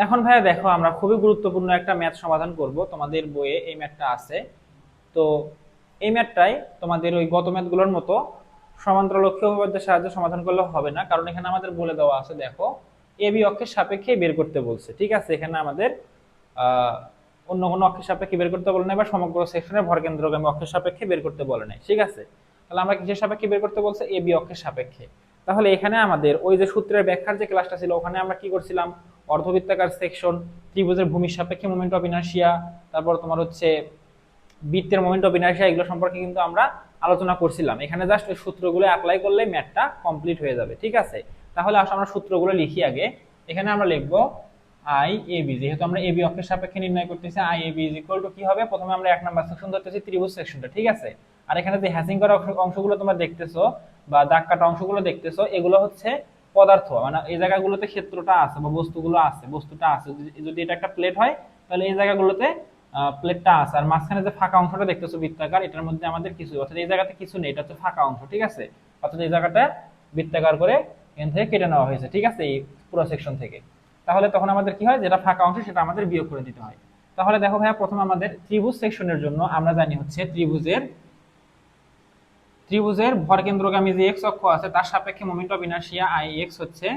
এখন ভাইয়া দেখো, আমরা খুবই গুরুত্বপূর্ণ একটা ম্যাথ সমাধান করব। তোমাদের বইয়ে এই ম্যাথটা আছে। তো এই ম্যাথটাই তোমাদের ওই গত ম্যাথগুলোর মতো সমান্তরালক্ষ্য উপপাদ্যের সাহায্যে সমাধান করলে হবে না, কারণ এখানে আমাদের বলে দেওয়া আছে, দেখো এ বি অক্ষের সাপেক্ষে বের করতে বলছে। ঠিক আছে, এখানে আমাদের আহ অন্য কোনো অক্ষের সাপেক্ষে বের করতে বলে নাই, বা সমগ্র সেকশনের ভরকেন্দ্রগামী অক্ষের সাপেক্ষে বের করতে বলে নাই। ঠিক আছে, তাহলে আমরা কিসের সাপেক্ষে বের করতে বলছে? এ বি অক্ষের সাপেক্ষে। তাহলে এখানে আমাদের ওই যে সূত্রের ব্যাখ্যার যে ক্লাসটা ছিল, ওখানে আমরা কি করছিলাম? অর্ধবৃত্তাকার সেকশন, ত্রিভুজের ভূমির সাপেক্ষে মোমেন্ট অফ ইনার্শিয়া, তারপর তোমার হচ্ছে বৃত্তের মোমেন্ট অফ ইনার্শিয়া, এগুলো সম্পর্কে কিন্তু আমরা আলোচনা করছিলাম। এখানে জাস্ট ওই সূত্রগুলো অ্যাপ্লাই করলে ম্যাথটা কমপ্লিট হয়ে যাবে। ঠিক আছে, তাহলে আসলে আমরা সূত্রগুলো লিখি আগে। এখানে আমরা লিখবো আই এ বি, যেহেতু আমরা এ বি অক্ষের সাপেক্ষে নির্ণয় করতেছি, I A B is equal to কি হবে? প্রথমে আমরা এক নাম্বার সেকশন ধরতেছি, ত্রিভুজ সেকশনটা। ঠিক আছে, আর এখানে যে হ্যাচিং করা অংশগুলো তোমরা দেখতেছো বা দাগ কাটা অংশগুলো দেখতেছো, এগুলো হচ্ছে পদার্থ, মানে এই জায়গাগুলোতে ক্ষেত্রটা আছে বা বস্তুগুলো আছে, বস্তুটা আছে। যদি এটা একটা প্লেট হয়, তাহলে এই জায়গাগুলোতে প্লেটটা আছে। আর মাঝখানে যে ফাঁকা অংশটা দেখতেছো বৃত্তাকার, এটার মধ্যে আমাদের কিছু, অর্থাৎ এই জায়গাতে কিছু নেই, এটা হচ্ছে ফাঁকা অংশ। ঠিক আছে, অর্থাৎ এই জায়গাটা বৃত্তাকার করে এখান থেকে কেটে নেওয়া হয়েছে। ঠিক আছে, এই পুরো সেকশন থেকে। তাহলে তখন আমাদের কি হয়? যেটা ফাঁকা অংশ সেটা আমাদের বিয়োগ করে দিতে হয়। তাহলে দেখো ভাইয়া, প্রথমে আমাদের ত্রিভুজ সেকশনের জন্য আমরা জানি হচ্ছে ত্রিভুজের ত্রিভুজের ভরকেন্দ্রগামী যে এক্স অক্ষ আছে, তার সাপেক্ষে moment of inertia I x হচ্ছে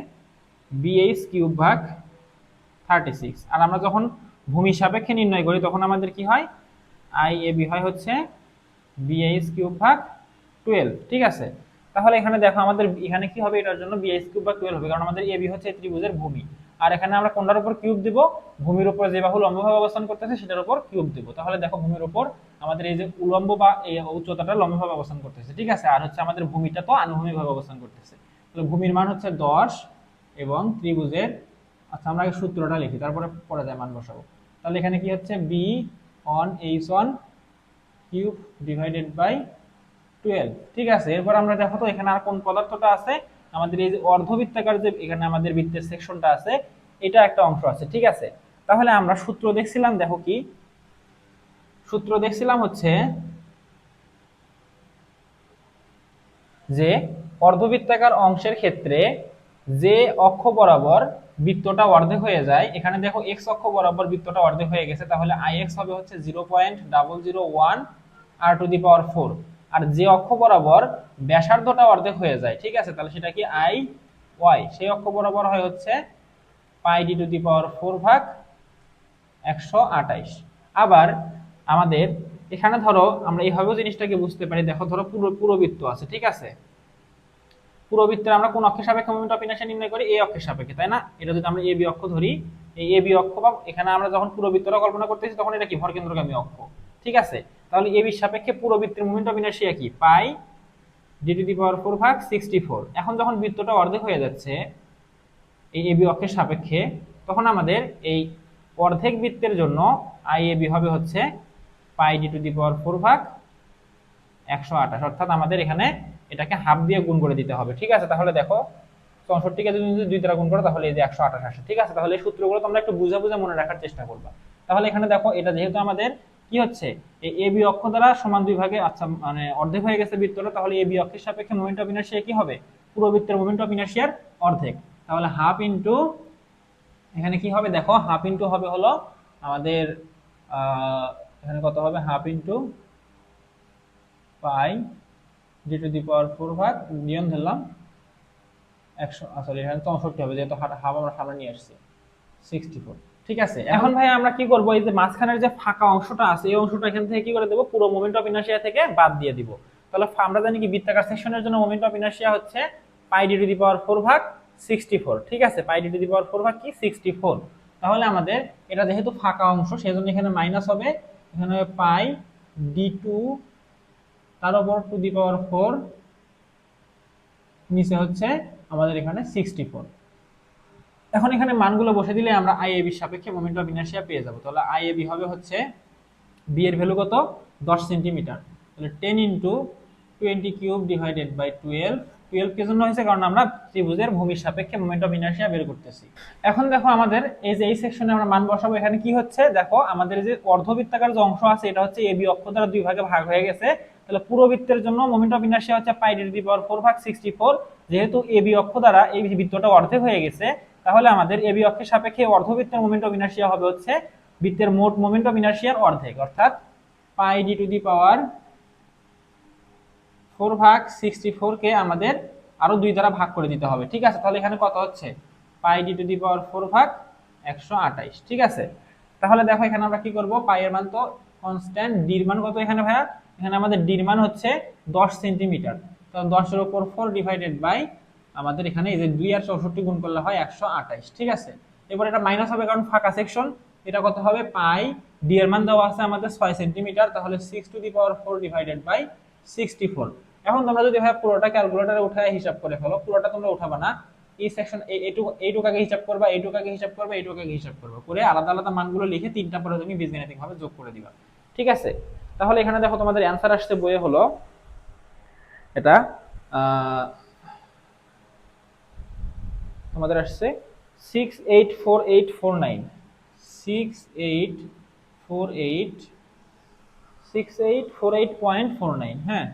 বিএইচ কিউব ভাগ 36। আর আমরা যখন ভূমি সাপেক্ষে নির্ণয় করি, তখন আমাদের কি হয়? আই এ বি হয় হচ্ছে বিএইচ কিউব ভাগ 12। ঠিক আছে, তাহলে এখানে দেখো আমাদের এখানে কি হবে? এটার জন্য বিএইচ কিউব ভাগ 12 হবে, কারণ আমাদের এ বি হচ্ছে ত্রিভুজের ভূমি। আর এখানে আমরা কোনটার উপর কিউব দিব? ভূমির উপর যে বাহু লম্বভাবে অবস্থান করতেছে সেটার উপর কিউব দিব। তাহলে দেখো, ভূমির উপর আমাদের এই যে উলম্ব বা এই উচ্চতাটা লম্বভাবে অবস্থান করতেছে। ঠিক আছে, আর হচ্ছে আমাদের ভূমিটা তো আনুভূমিকভাবে অবস্থান করতেছে। তাহলে ভূমির মান হচ্ছে 10 এবং ত্রিভুজের, আচ্ছা আমরা আগে সূত্রটা লিখি, তারপরে পরে যায় মান বসাবো। তাহলে এখানে কি হচ্ছে? B on H on cube divided by 12। ঠিক আছে, এরপর আমরা দেখো তো এখানে আর কোন পদার্থটা আছে? আমাদের এই যে অর্ধবৃত্তাকার যে এখানে আমাদের বৃত্তের সেকশনটা আছে, এটা একটা অংশ আছে। ঠিক আছে, তাহলে আমরা সূত্র দেখছিলাম, দেখো কি সূত্র দেখছিলাম? হচ্ছে যে অর্ধবৃত্তাকার অংশের ক্ষেত্রে যে অক্ষ বরাবর বৃত্তটা অর্ধেক হয়ে যায়, এখানে দেখো এক্স অক্ষ বরাবর বৃত্তটা অর্ধেক হয়ে গেছে, তাহলে আই এক্স হবে হচ্ছে 0.001 আর টু দি পাওয়ার 4। আর যে অক্ষ বরাবর ব্যাসার্ধটা অর্ধেক হয়ে যায়, ঠিক আছে, তাহলে সেটা কি? আই ওয়াই, সেই অক্ষ বরাবর হয় হচ্ছে পাই ডি টু দি পাওয়ার 4 ভাগ 128। আবার আমাদের এখানে ধরো আমরা এইভাবেও জিনিসটাকে বুঝতে পারি। দেখো, ধরো পুরো পুরো বৃত্ত আছে। ঠিক আছে, পুরো বৃত্তের আমরা কোন অক্ষের সাপেক্ষে মোমেন্ট অফ ইনারশিয়া নির্ণয় করি? এই অক্ষের সাপেক্ষে, তাই না? এটা যদি আমরা এ বি অক্ষ ধরি, এই এ বি অক্ষ, বা এখানে আমরা যখন পুরো বৃত্তটা কল্পনা করতেছি, তখন এটা কি? ভরকেন্দ্রগামী অক্ষ। ঠিক আছে, তাহলে এ বির সাপেক্ষে পুরো বৃত্তের মোমেন্ট অফ ইনারশিয়া কি? পাই ডি টু দি পাওয়ার 4 ভাগ 64। এখন যখন বৃত্তটা অর্ধেক হয়ে যাচ্ছে এই এ বি অক্ষের সাপেক্ষে, তখন আমাদের এই অর্ধেক বৃত্তের জন্য আই এ বি হবে হচ্ছে পাই ডি টু দি পাওয়ার 4 ভাগ 128। অর্থাৎ আমাদের এখানে এটাকে হাফ দিয়ে গুণ করে দিতে হবে। ঠিক আছে, তাহলে দেখো 64কে যদি 2 দ্বারা গুণ করো, তাহলে এই যে 128 আসে। ঠিক আছে, তাহলে এই সূত্রগুলো তোমরা একটু বুঝে বুঝে মনে রাখার চেষ্টা করবা। তাহলে এখানে দেখো, এটা যেহেতু আমাদের কি হচ্ছে, এই এ বি অক্ষ দ্বারা সমান দুই ভাগে, আচ্ছা মানে অর্ধেক হয়ে গেছে বৃত্তটা, তাহলে এ বি অক্ষের সাপেক্ষে মোমেন্ট অফ ইনারশিয়া কি হবে? পুরো বৃত্তের মোমেন্ট অফ ইনারশিয়ার অর্ধেক। তাহলে হাফ ইনটু, এখানে কি হবে? দেখো, হাফ ইনটু হবে হলো আমাদের এখানে কত হবে? Half into pi D to the power 4 ভাগ নিয়ম ধরলাম 100, সরি এখানে 64 হবে, যেহেতু হাফ আমরা সামনে নিয়ে আসছি 64। ঠিক আছে, এখন ভাই আমরা কি করব? এই যে মাঝখানের যে ফাঁকা অংশটা আছে, এই অংশটা এখান থেকে কি করে দেব? পুরো মোমেন্ট অফ ইনারশিয়া থেকে বাদ দিয়ে দিব। তাহলে আমরা জানি কি, বৃত্তাকার সেকশনের জন্য মোমেন্ট অফ ইনারশিয়া হচ্ছে পাই ডি টু দি পাওয়ার 4 ভাগ 64। ঠিক আছে, পাই ডি টু দি পাওয়ার 4 ভাগ কি? 64। তাহলে আমাদের এটা যেহেতু ফাঁকা অংশ, সেজন্য এখানে মাইনাস হবে। এখানে হবে পাই ডি টু, তার উপর টু দি পাওয়ার 4, নিচে হচ্ছে আমাদের এখানে 64। এখন এখানে মানগুলো বসে দিলে আমরা আই এ বির সাপেক্ষে মোমেন্ট অফ ইনারশিয়া পেয়ে যাবো। তাহলে আই এ বি হবে হচ্ছে, বি এর ভ্যালু কত? 10 সেন্টিমিটার। তাহলে 10 ইন্টু 20 কিউব ডিভাইডেড বাই 12। 12 কি জন্য হয়েছে? কারণ আমরা ত্রিভুজের ভূমির সাপেক্ষে মোমেন্ট অফ ইনারশিয়া বের করতেছি। এখন দেখো, আমাদের এই যে এই সেকশনে আমরা মান বসাবো। এখানে কি হচ্ছে? দেখো, আমাদের যে অর্ধবৃত্তাকার যে অংশ আছে, এটা হচ্ছে এ বি অক্ষ দ্বারা দুই ভাগে ভাগ হয়ে গেছে। তাহলে পুরো বৃত্তের জন্য মোমেন্ট অফ ইনারশিয়া হচ্ছে পাই ডি টু দি পাওয়ার 4 ভাগ 64। যেহেতু এ বি অক্ষ দ্বারা এই বৃত্তটা অর্ধেক হয়ে গেছে, তাহলে আমাদের এবি অক্ষের সাপেক্ষে অর্ধবৃত্তের মোমেন্ট অফ ইনার্শিয়া হবে হচ্ছে বৃত্তের মোট মোমেন্ট অফ ইনার্শিয়ার অর্ধেক, অর্থাৎ পাই ডি টু দি পাওয়ার 4 ভাগ 64 কে আমাদের আরো 2 দ্বারা ভাগ করে দিতে হবে। ঠিক আছে, তাহলে এখানে কত হচ্ছে পাই ডি টু দি পাওয়ার 4 ভাগ 128। ঠিক আছে, তাহলে দেখো এখানে আমরা কি করব, পাই এর মান তো কনস্ট্যান্ট, ডি এর মান কত এখানে ভাইয়া, এখানে আমাদের ডি এর মান হচ্ছে 10 সেন্টিমিটার। তো 10 এর উপর 4 ডিভাইডেড বাই আমাদের এখানে এই যে 2 আর 64 গুণ করলে হয় 128। ঠিক আছে, এবার এটা মাইনাস হবে কারণ ফাঁকা সেকশন। এটা কত হবে, পাই ডি এর মান দেওয়া আছে আমাদের 6 সেন্টিমিটার, তাহলে 6 to the power 4 divided by 64। এখন তোমরা যদি ভাই পুরোটা ক্যালকুলেটরে উঠায় হিসাব করে ফেলো, পুরোটা তোমরা উঠাবা না, এই সেকশন এইটুকাকে হিসাব করবা, এইটুকাকে হিসাব করবা, এইটুকাকে হিসাব করবা, করে আলাদা আলাদা মানগুলো লিখে তিনটা পরে তুমি বীজগাণিতিক ভাবে যোগ করে দিবা। ঠিক আছে, তাহলে এখানে দেখো তোমাদের অ্যানসার আসছে বইয়ে হলো এটা তোমাদের আসছে 684849 6848 হ্যাঁ,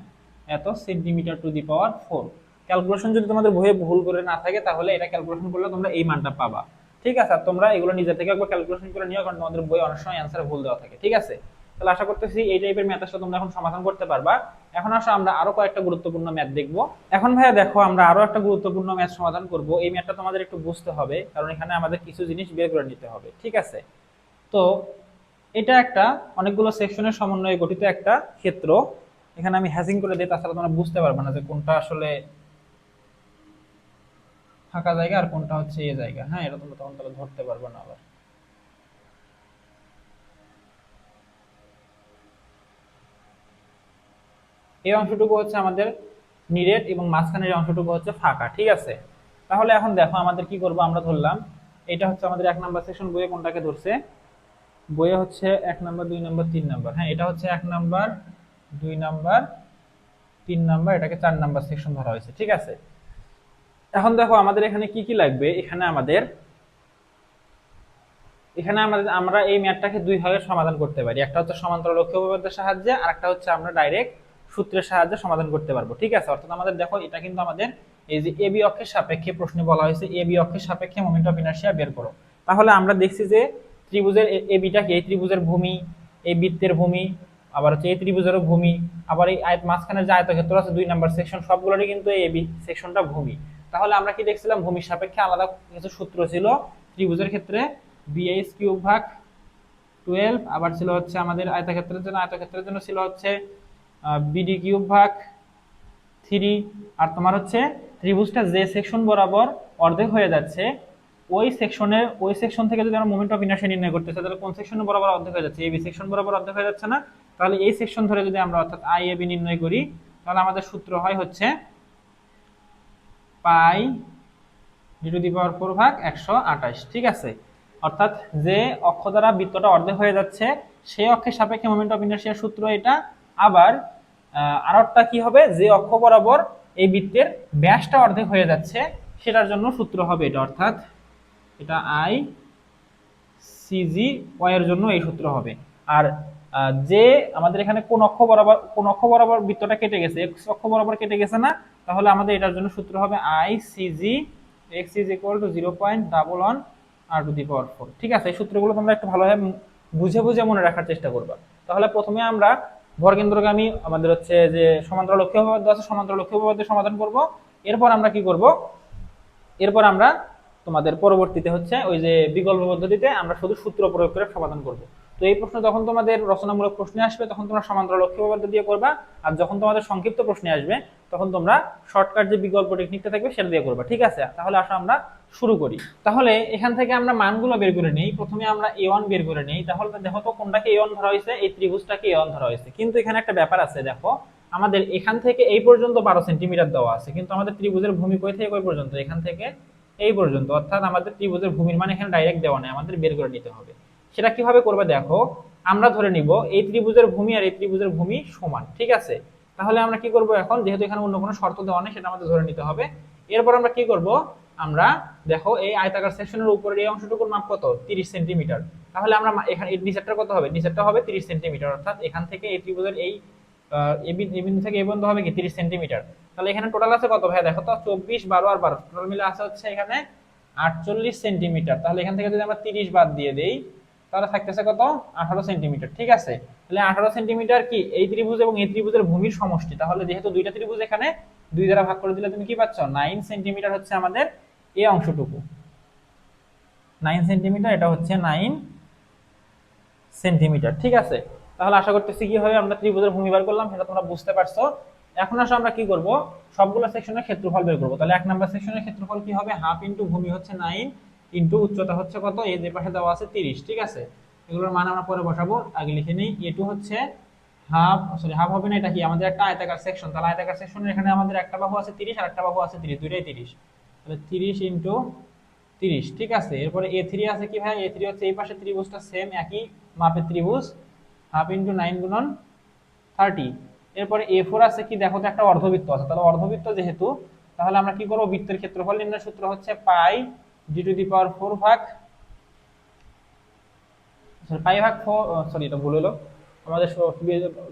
এত centimetre two the power 4। Calculation যদি তোমাদের বইয়ে ভুল করে না থাকে তাহলে এটা ক্যালকুলেশন করলে তোমরা এই মানটা পাবা। ঠিক আছে, আর তোমরা এগুলো নিজে থেকে একবার ক্যালকুলেশন করে নিও, কারণ তোমাদের বই অনেক সময় অ্যানসারে ভুল দেওয়া থাকে। ঠিক আছে, তাহলে আশা করতেছি এই টাইপের ম্যাথটা তোমরা এখন সমাধান করতে পারবা। এখন আসো আমরা আরো কয়েকটা গুরুত্বপূর্ণ ম্যাথ দেখবো। এখন ভাইয়া দেখো আমরা আরো একটা গুরুত্বপূর্ণ ম্যাথ সমাধান করব। এই ম্যাথটা তোমাদের একটু বুঝতে হবে, কারণ এখানে আমাদের কিছু জিনিস বের করে নিতে হবে। ঠিক আছে, তো এটা একটা অনেকগুলো সেকশনের সমন্বয়ে গঠিত একটা ক্ষেত্র। এখানে আমি হ্যাজিং করে দিই, তাছাড়া তোমরা বুঝতে পারবে না যে কোনটা আসলে ফাঁকা জায়গা আর কোনটা হচ্ছে এই জায়গা। হ্যাঁ, এটা তোমরা তখন তাহলে ধরতে পারবে না। আবার এই অংশটুকু হচ্ছে আমাদের নিরেট এবং মাঝখানের অংশটুকু হচ্ছে ফাঁকা। ঠিক আছে, তাহলে এখন দেখো আমাদের কি করব, আমরা ধরলাম এটা হচ্ছে আমাদের 1 নাম্বার সেকশন। বইয়ে কোনটাকে ধরছে, বইয়ে হচ্ছে 1 নাম্বার 2 নাম্বার 3 নাম্বার। হ্যাঁ, এটা হচ্ছে 1 নাম্বার 2 নাম্বার 3 নাম্বার, এটাকে 4 নাম্বার সেকশন ধরা হয়েছে। ঠিক আছে, এখন দেখো আমাদের এখানে কি কি লাগবে। এখানে আমাদের আমরা এই ম্যাথটাকে দুই ভাগে সমাধান করতে পারি। একটা হচ্ছে সমান্তরাল অক্ষীয় উপপাদ্যের সাহায্যে, আর একটা হচ্ছে আমরা ডাইরেক্ট সূত্রের সাহায্যে সমাধান করতে পারবো। ঠিক আছে, অর্থাৎ আমাদের দেখো এটা কিন্তু আমাদের এই যে এবি অক্ষের সাপেক্ষে প্রশ্নে বলা হয়েছে এবি অক্ষের সাপেক্ষে মোমেন্ট অফ ইনারশিয়া বের করো। তাহলে আমরা দেখছি যে ত্রিভুজের এবিটাকে, এই ত্রিভুজের ভূমি, এই বৃত্তের ভূমি, আবার হচ্ছে এই ত্রিভুজেরও ভূমি, আবার এই মাঝখানে যে আয়তক্ষেত্র আছে 2 নাম্বার সেকশন, সবগুলোরই কিন্তু এই এবি সেকশনটা ভূমি। তাহলে আমরা কি দেখছিলাম, ভূমির সাপেক্ষে আলাদা কিছু সূত্র ছিল। ত্রিভুজের ক্ষেত্রে বিএস কিউব ভাগ 12, আবার ছিল হচ্ছে আমাদের আয়তক্ষেত্রের জন্য ছিল হচ্ছে বিডি কিউব ভাগ 3। আর তোমার হচ্ছে ত্রিভুজটা যে সেকশন বরাবর অর্ধেক হয়ে যাচ্ছে, ওই সেকশন থেকে যদি আমরা মোমেন্ট অফ ইনারশিয়া নির্ণয় করতে চাই, তাহলে কোন সেকশন বরাবর অর্ধেক হয়ে যাচ্ছে, এবি সেকশন বরাবর অর্ধেক হয়ে যাচ্ছে না, তাহলে এই সেকশন ধরে যদি আমরা অর্থাৎ আই এবি নির্ণয় করি, তাহলে আমাদের সূত্র হয় হচ্ছে পাই ডি টু দি পাওয়ার 4 ভাগ 128। ঠিক আছে, অর্থাৎ যে অক্ষ দ্বারা বৃত্তটা অর্ধেক হয়ে যাচ্ছে সেই অক্ষের সাপেক্ষে মোমেন্ট অফ ইনারশিয়ার সূত্র এটা। আবার আরেকটা কি হবে, যে অক্ষ বরাবর এই বৃত্তের ব্যাসটা অর্ধেক হয়ে যাচ্ছে সেটার জন্য সূত্র হবে এটা, অর্থাৎ এটা আই সিজি ওয়াই এর জন্য এই সূত্র হবে। আর যে আমাদের এখানে কোন অক্ষ বরাবর বৃত্তটা কেটে গেছে, এক্স অক্ষ বরাবর কেটে গেছে না, তাহলে আমাদের এটার জন্য সূত্র হবে I CG x is equal to 0.11 r to the power 4। ঠিক আছে, এই সূত্রগুলো তোমরা একটু ভালোভাবে বুঝে বুঝে মনে রাখার চেষ্টা করবা। তাহলে প্রথমে আমরা ভরকেন্দ্রগামী আমাদের হচ্ছে যে সমান্তরাল অক্ষীয় উপপাদ্য আছে, সমান্তরাল অক্ষীয় উপপাদ্যের সমাধান করব। এরপর আমরা কি করব, এরপর আমরা তোমাদের পরবর্তীতে হচ্ছে ওই যে বিকল্প পদ্ধতিতে আমরা শুধু সূত্র প্রয়োগ করে সমাধান করব। তো এই প্রশ্ন যখন তোমাদের রচনামূলক প্রশ্নে আসবে তখন তোমরা সমান্তরাল অক্ষীয় উপপাদ্য দিয়ে করবা, আর যখন তোমাদের সংক্ষিপ্ত প্রশ্নে আসবে তখন তোমরা শর্টকাট যে বিকল্প টেকনিকটা থাকবে সেটা দিয়ে করবা। ঠিক আছে, তাহলে আসো আমরা শুরু করি। তাহলে এখান থেকে আমরা মানগুলো বের করে নেই। প্রথমে আমরা a1 বের করে নেই। তাহলে দেখো তো কোনটাকে a1 ধরা হয়েছে, এই ত্রিভুজটাকে a1 ধরা হয়েছে। কিন্তু এখানে একটা ব্যাপার আছে, দেখো আমাদের এখান থেকে এই পর্যন্ত 12 সেন্টিমিটার দেওয়া আছে, কিন্তু আমাদের ত্রিভুজের ভূমি কই থেকে কই পর্যন্ত, এখান থেকে এই পর্যন্ত, অর্থাৎ আমাদের ত্রিভুজের ভূমির মান এখানে ডাইরেক্ট দেওয়া নেই, আমাদের বের করে নিতে হবে। সেটা কিভাবে করবে, দেখো আমরা ধরে নিব এই ত্রিভুজের ভূমি আর এই ত্রিভুজের ভূমি সমান। ঠিক আছে, তাহলে আমরা কি করব, এখন যেহেতু এখানে অন্য কোনো শর্ত দেওয়া নেই সেটা আমাদের ধরে নিতে হবে। এরপর আমরা কি করব, আমরা দেখো এই আয়তাকার সেকশনের উপরের এই অংশটুকুর মাপ কত, 30 সেন্টিমিটার। তাহলে আমরা এখানে এই নিচেরটা কত হবে, নিচেরটা হবে 30 সেন্টিমিটার, অর্থাৎ এখান থেকে এই ত্রিভুজের এই এই বিন্দু থেকে এই পর্যন্ত হবে কি 30 সেন্টিমিটার। তাহলে এখানে টোটাল আছে কত ভাই, দেখো তো 24 12 আর 12 টোটাল মিলে আছে হচ্ছে এখানে 48 সেন্টিমিটার। তাহলে এখান থেকে যদি আমরা 30 বাদ দিয়ে দেই তাহলে থাকতেছে কত? 18 সেন্টিমিটার। ঠিক আছে, তাহলে 18 সেন্টিমিটার কি এই ত্রিভুজ এবং এই ত্রিভুজের ভূমির সমষ্টি। তাহলে যেহেতু দুইটা ত্রিভুজ এখানে 2 দ্বারা ভাগ করে দিলে তুমি কি পাচ্ছ? 9 সেন্টিমিটার হচ্ছে আমাদের এই অংশটুকু। 9 সেন্টিমিটার, এটা হচ্ছে 9 সেন্টিমিটার। ঠিক আছে, তাহলে আশা করতেছি কি হবে আমরা ত্রিভুজের ভূমি বের করলাম, সেটা তোমরা বুঝতে পারছো। এখন আসো আমরা কি করব, সবগুলো সেকশনের ক্ষেত্রফল বের করব। তাহলে 1 নাম্বার সেকশনের ক্ষেত্রফল কি হবে? হাফ ইনটু ভূমি হচ্ছে 9 ইনটু উচ্চতা হচ্ছে কত? এই যে পাশে দেওয়া আছে 30। ঠিক আছে, এগুলোর মান আমরা পরে বসাবো, আগে লিখে নেই। এ2 হচ্ছে হাফ, সরি হাফ হবে না, এটা কি আমাদের একটা আয়তাকার সেকশন। তাহলে আয়তাকার সেকশনের এখানে আমাদের একটা বাহু আছে 30 আর একটা বাহু আছে 30, দুইটাই 30। তাহলে 30 ইনটু 30। ঠিক আছে, এরপরে A3 আছে কি ভাই? A3 হচ্ছে এই পাশে ত্রিভুজটা সেম একই মাপের ত্রিভুজ, হাফ ইনটু 9 গুণন 30। এরপরে A4 আছে কি? দেখো তো একটা অর্ধবৃত্ত আছে, তাহলে অর্ধবৃত্ত যেহেতু, তাহলে আমরা কি করব? বৃত্তের ক্ষেত্রফল নির্ণয়ের সূত্র হচ্ছে পাই d টু দি পাওয়ার 4 ভাগ, সরি পাই ভাগ 4, সরি এটা ভুল হলো। আমাদের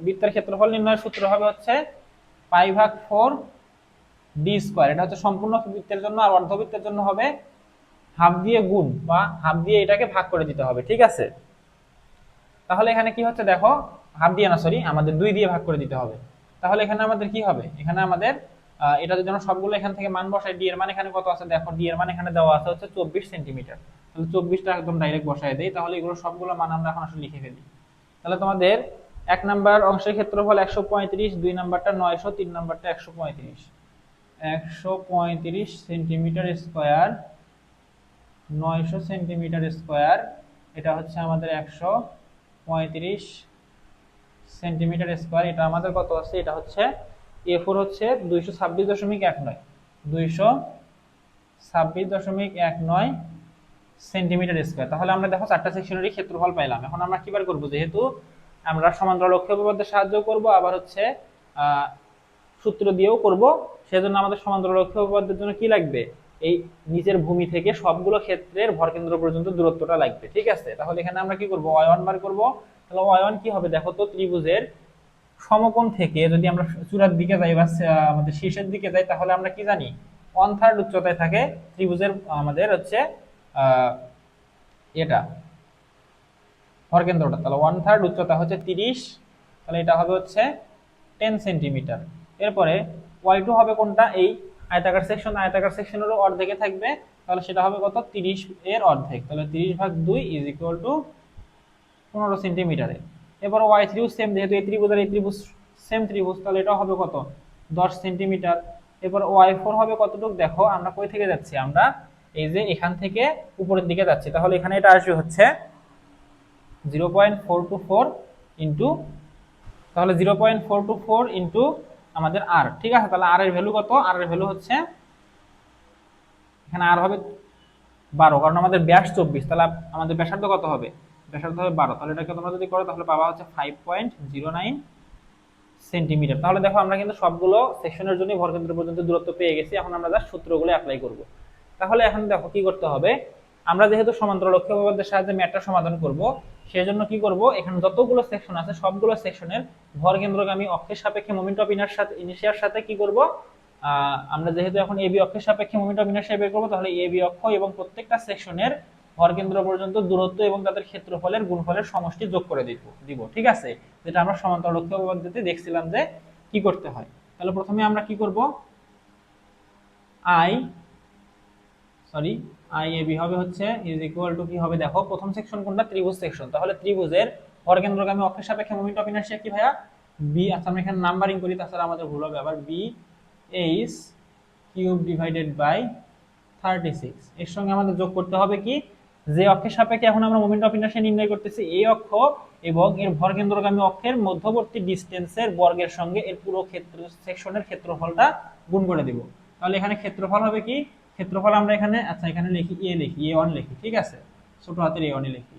বৃত্তের ক্ষেত্রফল নির্ণয়ের সূত্র হবে হচ্ছে পাই ভাগ 4 ডি স্কয়ার। এটা হচ্ছে সম্পূর্ণ বৃত্তের জন্য, আর অর্ধবৃত্তের জন্য হবে হাফ দিয়ে গুণ বা হাফ দিয়ে এটাকে ভাগ করে দিতে হবে। ঠিক আছে, তাহলে এখানে কি হচ্ছে দেখো, হাফ দিয়ে না, সরি আমাদের 2 দিয়ে ভাগ করে দিতে হবে। তাহলে এখানে আমাদের কি হবে? এখানে আমাদের এটা যদি আমরা সবগুলো এখান থেকে মান বসাই, ডি এর মান এখানে কত আছে দেখো, ডি এর মান এখানে দেওয়া আছে হচ্ছে 24 সেন্টিমিটার। তাহলে 24টা একদম ডাইরেক্ট বসাই দেই, তাহলে এগুলো সবগুলো মান আমরা এখন আসলে লিখে ফেলি। তাহলে তোমাদের 1 নাম্বার অংশের ক্ষেত্রফল 135, 2 নাম্বারটা 900, 3 নাম্বারটা 135। 135 সেন্টিমিটার স্কয়ার, 900 সেন্টিমিটার স্কয়ার, এটা হচ্ছে আমাদের 135 সেন্টিমিটার স্কয়ার। এটা আমাদের কত আছে? এটা হচ্ছে A4 হচ্ছে 226.19, 226.19 সেন্টিমিটার স্কয়ার। তাহলে আমরা দেখো চারটা সেকশনেরই ক্ষেত্রফল পাইলাম। এখন আমরা কি বার করব? যেহেতু আমরা সমান্তরাল অক্ষীয় উপপাদ্যের সাহায্য করব, আবার হচ্ছে সূত্র দিয়েও করব, সেজন্য আমাদের সমান্তরাল অক্ষীয় উপপাদ্যের জন্য কি লাগবে? এই নিচের ভূমি থেকে সবগুলো ক্ষেত্রের ভরকেন্দ্র পর্যন্ত দূরত্বটা লাগবে। ঠিক আছে, তাহলে এখানে আমরা কি করব? y1 বার করব। তাহলে y1 কি হবে দেখো তো, ত্রিভুজের সমকোণ থেকে যদি আমরা চূড়ার দিকে যাই বা আমাদের শীর্ষের দিকে যাই, তাহলে আমরা কি জানি? 1/3 উচ্চতায় থাকে ত্রিভুজের আমাদের হচ্ছে এটা ভরকেন্দ্রটা। তাহলে 1/3 উচ্চতা হচ্ছে 30, তাহলে এটা হবে হচ্ছে 10 সেন্টিমিটার। এরপরে y2 হবে কোনটা? এই আয়তাকার সেকশন, আয়তাকার সেকশনেরও অর্ধেকে থাকবে, তাহলে সেটা হবে কত? 30 এর অর্ধেক, তাহলে 30 ভাগ 2 ইজ ইকুয়াল টু 15 সেন্টিমিটারে। এবার y3 সেম, যেহেতু এই ত্রিভুজ আর এই ত্রিভুজ সেম ত্রিভুজ, তাহলে এটা হবে কত? 10 সেন্টিমিটার। এবার y4 হবে কতটুকু দেখো, আমরা কই থেকে যাচ্ছি? আমরা এই যে এখান থেকে উপরের দিকে যাচ্ছি, তাহলে এখানে এটা আসবে হচ্ছে 0.424 ইন্টু, তাহলে 0.424 ইন্টু আমাদের আর। ঠিক আছে, তাহলে আর এর ভ্যালু কত? আর এর ভ্যালু হচ্ছে এখানে আর হবে 12, কারণ আমাদের ব্যাস 24, তাহলে আমাদের ব্যাসার্ধ কত হবে? ব্যাসার্ধ হবে 12, তাহলে এটাকে তোমরা যদি করো তাহলে পাবা হচ্ছে 5.09 সেন্টিমিটার। তাহলে দেখো আমরা কিন্তু সবগুলো সেকশনের জন্য ভরকেন্দ্র পর্যন্ত দূরত্ব পেয়ে গেছি। এখন আমরা জাস্ট সূত্রগুলো অ্যাপ্লাই করব। তাহলে এখন দেখো কি করতে হবে, আমরা যেহেতু সমান্তরাল অক্ষীয় উপপাদ্যের সাহায্যে ম্যাথটা সমাধান করব, সেজন্য কি করব, এখানে যতগুলো সেকশন আছে সবগুলো সেকশনের ভরকেন্দ্রগামী অক্ষের সাপেক্ষে মোমেন্ট অফ ইনার্শিয়ার সাথে কি করব, আমরা যেহেতু এখন এবি অক্ষের সাপেক্ষে মোমেন্ট অফ ইনার্শিয়া বের করব, তাহলে এবি অক্ষ এবং প্রত্যেকটা সেকশনের ভরকেন্দ্র পর্যন্ত দূরত্ব এবং তাদের ক্ষেত্রফলের গুণফলের সমষ্টি যোগ করে দিব। ঠিক আছে, যেটা আমরা সমান্তরাল অক্ষীয় উপপাদ্যতে দেখছিলাম যে কি করতে হয়। তাহলে প্রথমে আমরা কি করব, আই এ বি হবে হচ্ছে ইজ ইকুয়াল টু কি হবে দেখো, প্রথম সেকশন কোনটা? ত্রিভুজ সেকশন। তাহলে ত্রিভুজের ভরকেন্দ্রগামী অক্ষের সাপেক্ষে মোমেন্ট অফ ইনার্শিয়া কি ভাইয়া? বি। আচ্ছা আমরা এখানে নাম্বারিং করি, তাছাড়া আমাদের ভুল হবে আবার। B H cube divided by 36, এর সঙ্গে আমাদের যোগ করতে হবে কি, যে অক্ষের সাপেক্ষে এখন আমরা মোমেন্ট অফ ইনার্শিয়া নির্ণয় করতেছি এই অক্ষ এবং এর ভরকেন্দ্রগামী অক্ষের মধ্যবর্তী ডিসটেন্সের বর্গের সঙ্গে এর পুরো ক্ষেত্র সেকশনের ক্ষেত্রফলটা গুণ করে দিব। তাহলে এখানে ক্ষেত্রফল হবে কি, ক্ষেত্রফল আমরা এখানে, আচ্ছা এখানে লিখি A1 লিখি। ঠিক আছে, ছোট হাতের A1 লিখি,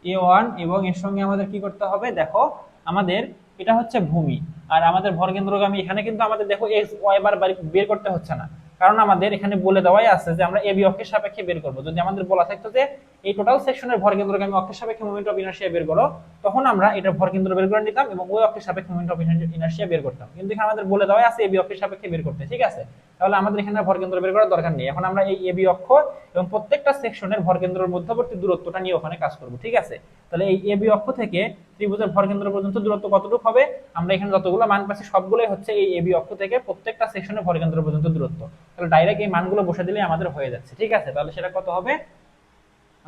A1, এবং এর সঙ্গে আমাদের কি করতে হবে দেখো, আমাদের এটা হচ্ছে ভূমি আর আমাদের ভরকেন্দ্রগামী। এখানে কিন্তু আমাদের দেখো x y বার বের করতে হচ্ছে না, কারণ আমাদের এখানে বলে দেওয়াই আছে যে আমরা এবি অক্ষের সাপেক্ষে বের করব। যদি আমাদের বলা থাকতো যে এই টোটাল সেকশনের ভরকেন্দ্রগামী অক্ষের সাপেক্ষে মোমেন্ট অফ ইনার্শিয়া বের করো, তখন আমরা এটা ভরকেন্দ্র বের করে নিতাম এবং ওই অক্ষের সাপেক্ষে মোমেন্ট অফ ইনার্শিয়া বের করতাম। কিন্তু এখানে আমাদের বলে দেওয়াই আছে এবি অক্ষের সাপেক্ষে বের করতে। ঠিক আছে, তাহলে আমাদের এখানে ভরকেন্দ্র বের করার দরকার নেই। এখন আমরা এই এবি অক্ষ এবং প্রত্যেকটা সেকশনের ভরকেন্দ্রের মধ্যবর্তী দূরত্বটা নিয়ে ওখানে কাজ করব, ঠিক আছে। তাহলে এই এবি অক্ষ থেকে ত্রিভুজের ভরকেন্দ্র পর্যন্ত দূরত্ব কতটুকু হবে, আমরা এখানে যতগুলো মান পাচ্ছি সবগুলোই হচ্ছে এই এবি অক্ষ থেকে প্রত্যেকটা সেকশনের ভরকেন্দ্র পর্যন্ত দূরত্ব। তাহলে ডাইরেক্ট এই মানগুলো বসে দিলে আমাদের হয়ে যাচ্ছে, ঠিক আছে। তাহলে সেটা কত হবে,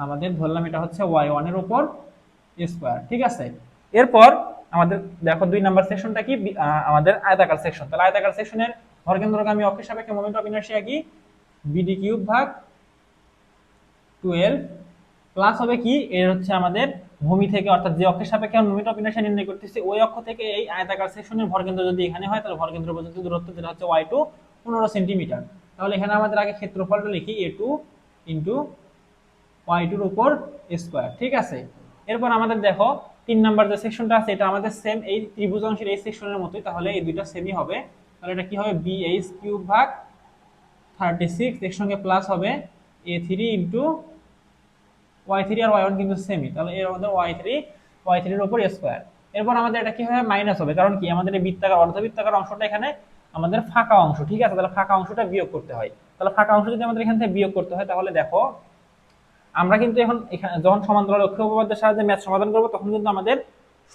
আমাদের ধরলাম এটা হচ্ছে y1 এর উপর স্কয়ার, ঠিক আছে। এরপর আমাদের দেখো 2 নাম্বার সেকশনটা কি, আমাদের আয়তাকার সেকশন। তাহলে আয়তাকার সেকশনের ভরকেন্দ্রগামী অক্ষের সাপেক্ষে মোমেন্ট অফ ইনারশিয়া কি, বিডি কিউব ভাগ 12 প্লাস হবে কি, এর হচ্ছে আমাদের ভূমি থেকে অর্থাৎ যে অক্ষের সাপেক্ষে আমরা মোমেন্ট অফ ইনারশিয়া নির্ণয় করতেছি ওই অক্ষ থেকে এই আয়তাকার সেকশনের ভরকেন্দ্র যদি এখানে হয় তাহলে ভরকেন্দ্র পর্যন্ত দূরত্ব যেটা হচ্ছে y2 15 সেন্টিমিটার। তাহলে এখানে আমাদের আগে ক্ষেত্রফলটা লিখি a2 ইনটু y2 এর উপর স্কয়ার, ঠিক আছে। এরপর আমাদের দেখো 3 নাম্বার যে সেকশনটা আছে এটা আমাদের সেম এই ত্রিভুজ অংশের এই সেকশনের মতোই, তাহলে এই দুইটা সেমই হবে। তাহলে এটা কি হবে, bh কিউব ভাগ 36 এর সঙ্গে প্লাস হবে a3 ইনটু y3 আর y1 কিন্তু সেমই, তাহলে এর আমাদের y3 এর উপর স্কয়ার। এরপর আমাদের এটা কি হবে, মাইনাস হবে, কারণ কি আমাদের এই বৃত্তাকার অর্ধবৃত্তাকার অংশটা এখানে আমাদের ফাঁকা অংশ, ঠিক আছে। তাহলে ফাঁকা অংশটা বিয়োগ করতে হয়। তাহলে ফাঁকা অংশ যদি আমাদের এখান থেকে বিয়োগ করতে হয় তাহলে দেখো আমরা কিন্তু এখন এখানে যখন সমান্তরাল অক্ষীয় উপপাদ্যের সাহায্যে ম্যাথ সমাধান করব তখন কিন্তু আমাদের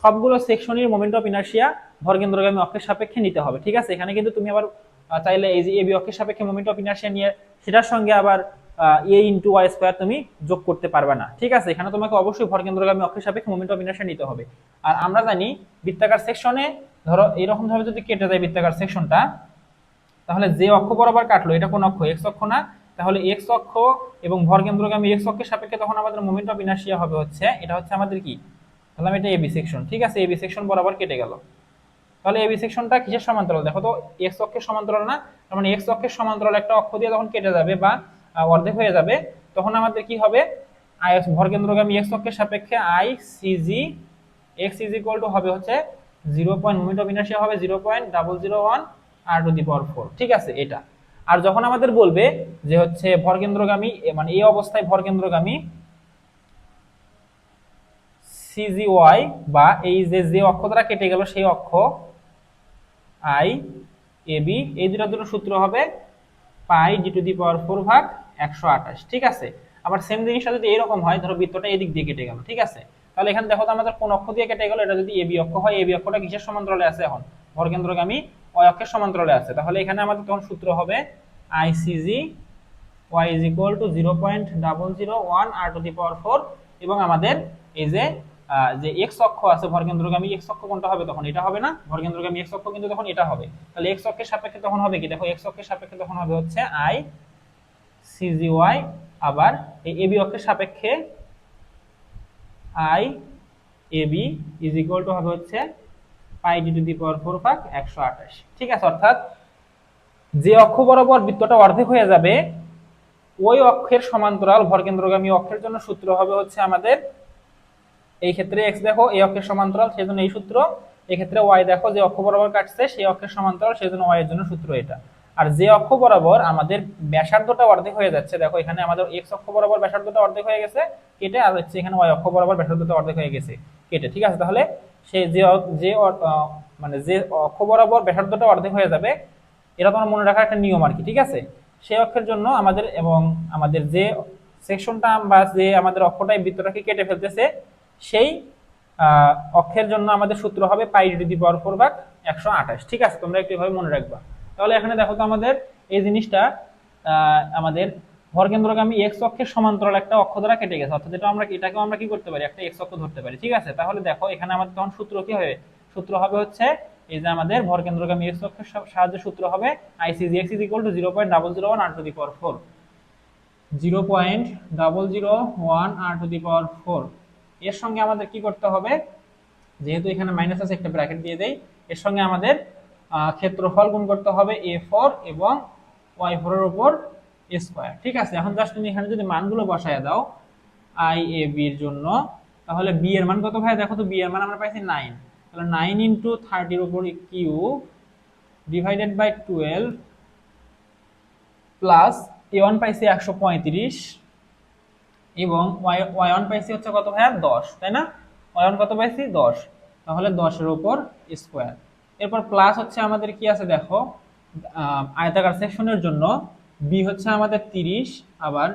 সবগুলো সেকশনের মোমেন্ট অফ ইনারশিয়া ভরকেন্দ্রগামী অক্ষের সাপেক্ষে নিতে হবে, ঠিক আছে। এখানে কিন্তু তুমি আবার চাইলে এই যে এবি অক্ষের সাপেক্ষে মোমেন্ট অফ ইনারশিয়া নিয়ে সেটার সঙ্গে আবার এ ইনটু ওয়াই স্কয়ার তুমি যোগ করতে পারবে না, ঠিক আছে। এখানে তোমাকে অবশ্যই ভরকেন্দ্রগামী অক্ষের সাপেক্ষে মোমেন্ট অফ ইনারশিয়া নিতে হবে। আর আমরা জানি বৃত্তাকার সেকশনে ধরো এরকম ভাবে যদি কেটে যায় বৃত্তাকার সেকশনটা, তাহলে যে অক্ষ বরাবর কাটলো এটা কোন অক্ষ, এক্স অক্ষ না, তাহলে এক্স অক্ষ এবং ভরকেন্দ্রগামী এক্স অক্ষের সাপেক্ষে তখন আমাদের মোমেন্ট অফ ইনারশিয়া হবে হচ্ছে, এটা হচ্ছে আমাদের কি, তাহলে এটা এবি সেকশন, ঠিক আছে। এবি সেকশন বরাবর কেটে গেল। তাহলে এবি সেকশনটা কিসের সমান্তরাল, দেখো তো এক্স অক্ষের সমান্তরাল না, তার মানে এক্স অক্ষের সমান্তরাল একটা অক্ষ দিয়ে যখন কেটে যাবে বা অর্ধেক হয়ে যাবে তখন আমাদের কি হবে, আই ভরকেন্দ্রগামী এক্স অক্ষের সাপেক্ষে I C G X is equal two হবে হচ্ছে 0. মোমেন্ট অফ ইনারশিয়া হবে 0.001 r টু দি পাওয়ার 4, ঠিক আছে এটা। আর যখন আমাদের বলবে যে হচ্ছে ভরকেন্দ্রগামী মানে এই অবস্থায় ভরকেন্দ্রগামী সিজিওয়াই বা এই যে অক্ষ দ্বারা কেটে গেল সেই অক্ষ আই এ বি, এই দুটো সূত্র হবে পাই ডি টু দি পাওয়ার 4 ভাগ 128, ঠিক আছে। আবার সেম জিনিসটা যদি এরকম হয়, ধরো বৃত্তটা এদিক দিয়ে কেটে গেল, ঠিক আছে। তাহলে এখানে দেখো তো আমাদের কোন অক্ষ দিয়ে কেটে গেল, এটা যদি এবি অক্ষ হয়, এবি অক্ষটা কিসের সমান্তরালে আছে এখন, ভরকেন্দ্রগামী ওই অক্ষের সমান্তরালে আছে। তাহলে এখানে আমাদের তখন সূত্র হবে ICG y is equal to 0.001 r to the power 4, এবং আমাদের এই যে যে x অক্ষ আছে ভরকেন্দ্রগামী x অক্ষ কোনটা হবে, তখন এটা হবে না, ভরকেন্দ্রগামী x অক্ষ কিন্তু তখন এটা হবে। তাহলে x অক্ষের সাপেক্ষে তখন হবে কি, দেখো x অক্ষের সাপেক্ষে তখন হবে হচ্ছে i cgy, আবার এই ab অক্ষের সাপেক্ষে i ab is equal to হবে হচ্ছে পাই d to the power 4 ভাগ 128, ঠিক আছে। অর্থাৎ যে অক্ষ বরাবর বৃত্তটা অর্ধেক হয়ে যাবে ওই অক্ষের সমান্তরাল ভরকেন্দ্রগামী অক্ষের জন্য সূত্র হবে হচ্ছে আমাদের, এই ক্ষেত্রে x দেখো এই অক্ষের সমান্তরাল সেজন্য এই সূত্র, এই ক্ষেত্রে y দেখো যে অক্ষ বরাবর কাটছে সেই অক্ষের সমান্তরাল সেজন্য y এর জন্য সূত্র এটা। আর যে অক্ষ বরাবর আমাদের ব্যাসার্ধটা অর্ধেক হয়ে যাচ্ছে, দেখো এখানে আমাদের x অক্ষ বরাবর ব্যাসার্ধটা অর্ধেক হয়ে গেছে কেটে, আর হচ্ছে এখানে y অক্ষ বরাবর ব্যাসার্ধটা অর্ধেক হয়ে গেছে কেটে, ঠিক আছে। তাহলে সে যে যে মানে যে অক্ষ বরাবর ব্যাসার্ধটা অর্ধেক হয়ে যাবে, এটা তোমার মনে রাখার একটা নিয়ম আর কি, ঠিক আছে। সেই অক্ষের জন্য আমাদের এবং আমাদের যে সেকশনটা বা যে আমাদের অক্ষটাই বৃত্তটাকে কেটে ফেলতেছে সেই অক্ষের জন্য আমাদের সূত্র হবে পাই টু দি পাওয়ার 4 ভাগ 128, ঠিক আছে। তোমরা একটু এভাবে মনে রাখবা। তাহলে এখানে দেখো তো আমাদের এই জিনিসটা আমাদের ভরকেন্দ্রগামী এক্স অক্ষের সমান্তরাল একটা অক্ষ দ্বারা কেটে গেছে, অর্থাৎ এটা আমরা এটাকেও আমরা কি করতে পারি, একটা এক্স অক্ষ ধরতে পারি, ঠিক আছে। তাহলে দেখো এখানে আমাদের তখন সূত্র কি হবে, সূত্র হবে হচ্ছে এই যে আমাদের ভরকেন্দ্রগামী এক্স অক্ষের সাহায্যে সূত্র হবে ICG x is equal to 0.001 r to the power 4, 0.001 r to the power 4। এর সঙ্গে আমাদের কি করতে হবে, যেহেতু এখানে মাইনাস আছে একটা ব্র্যাকেট দিয়ে দেই, এর সঙ্গে আমাদের ক্ষেত্রফল গুণ করতে হবে a4 এবং y4 এর উপর স্কয়ার, ঠিক আছে। এখন জাস্ট তুমি এখানে যদি মানগুলো বসায় দাও i a b এর জন্য, তাহলে b এর মান কত ভাই, দেখো তো b এর মান আমরা পাইছি 9, তাহলে 9 ইনটু 30 এর উপর cube divided by 12 plus a1 পাইছি 135 এবং y1 পাইছি হচ্ছে কত ভাইয়া 10, তাই না, y1 কত পাইছি 10, তাহলে 10 এর উপর স্কয়ার। এরপর প্লাস হচ্ছে আমাদের কি আছে দেখো, আয়তাকার সেকশনের জন্য b হচ্ছে আমাদের 30, আবার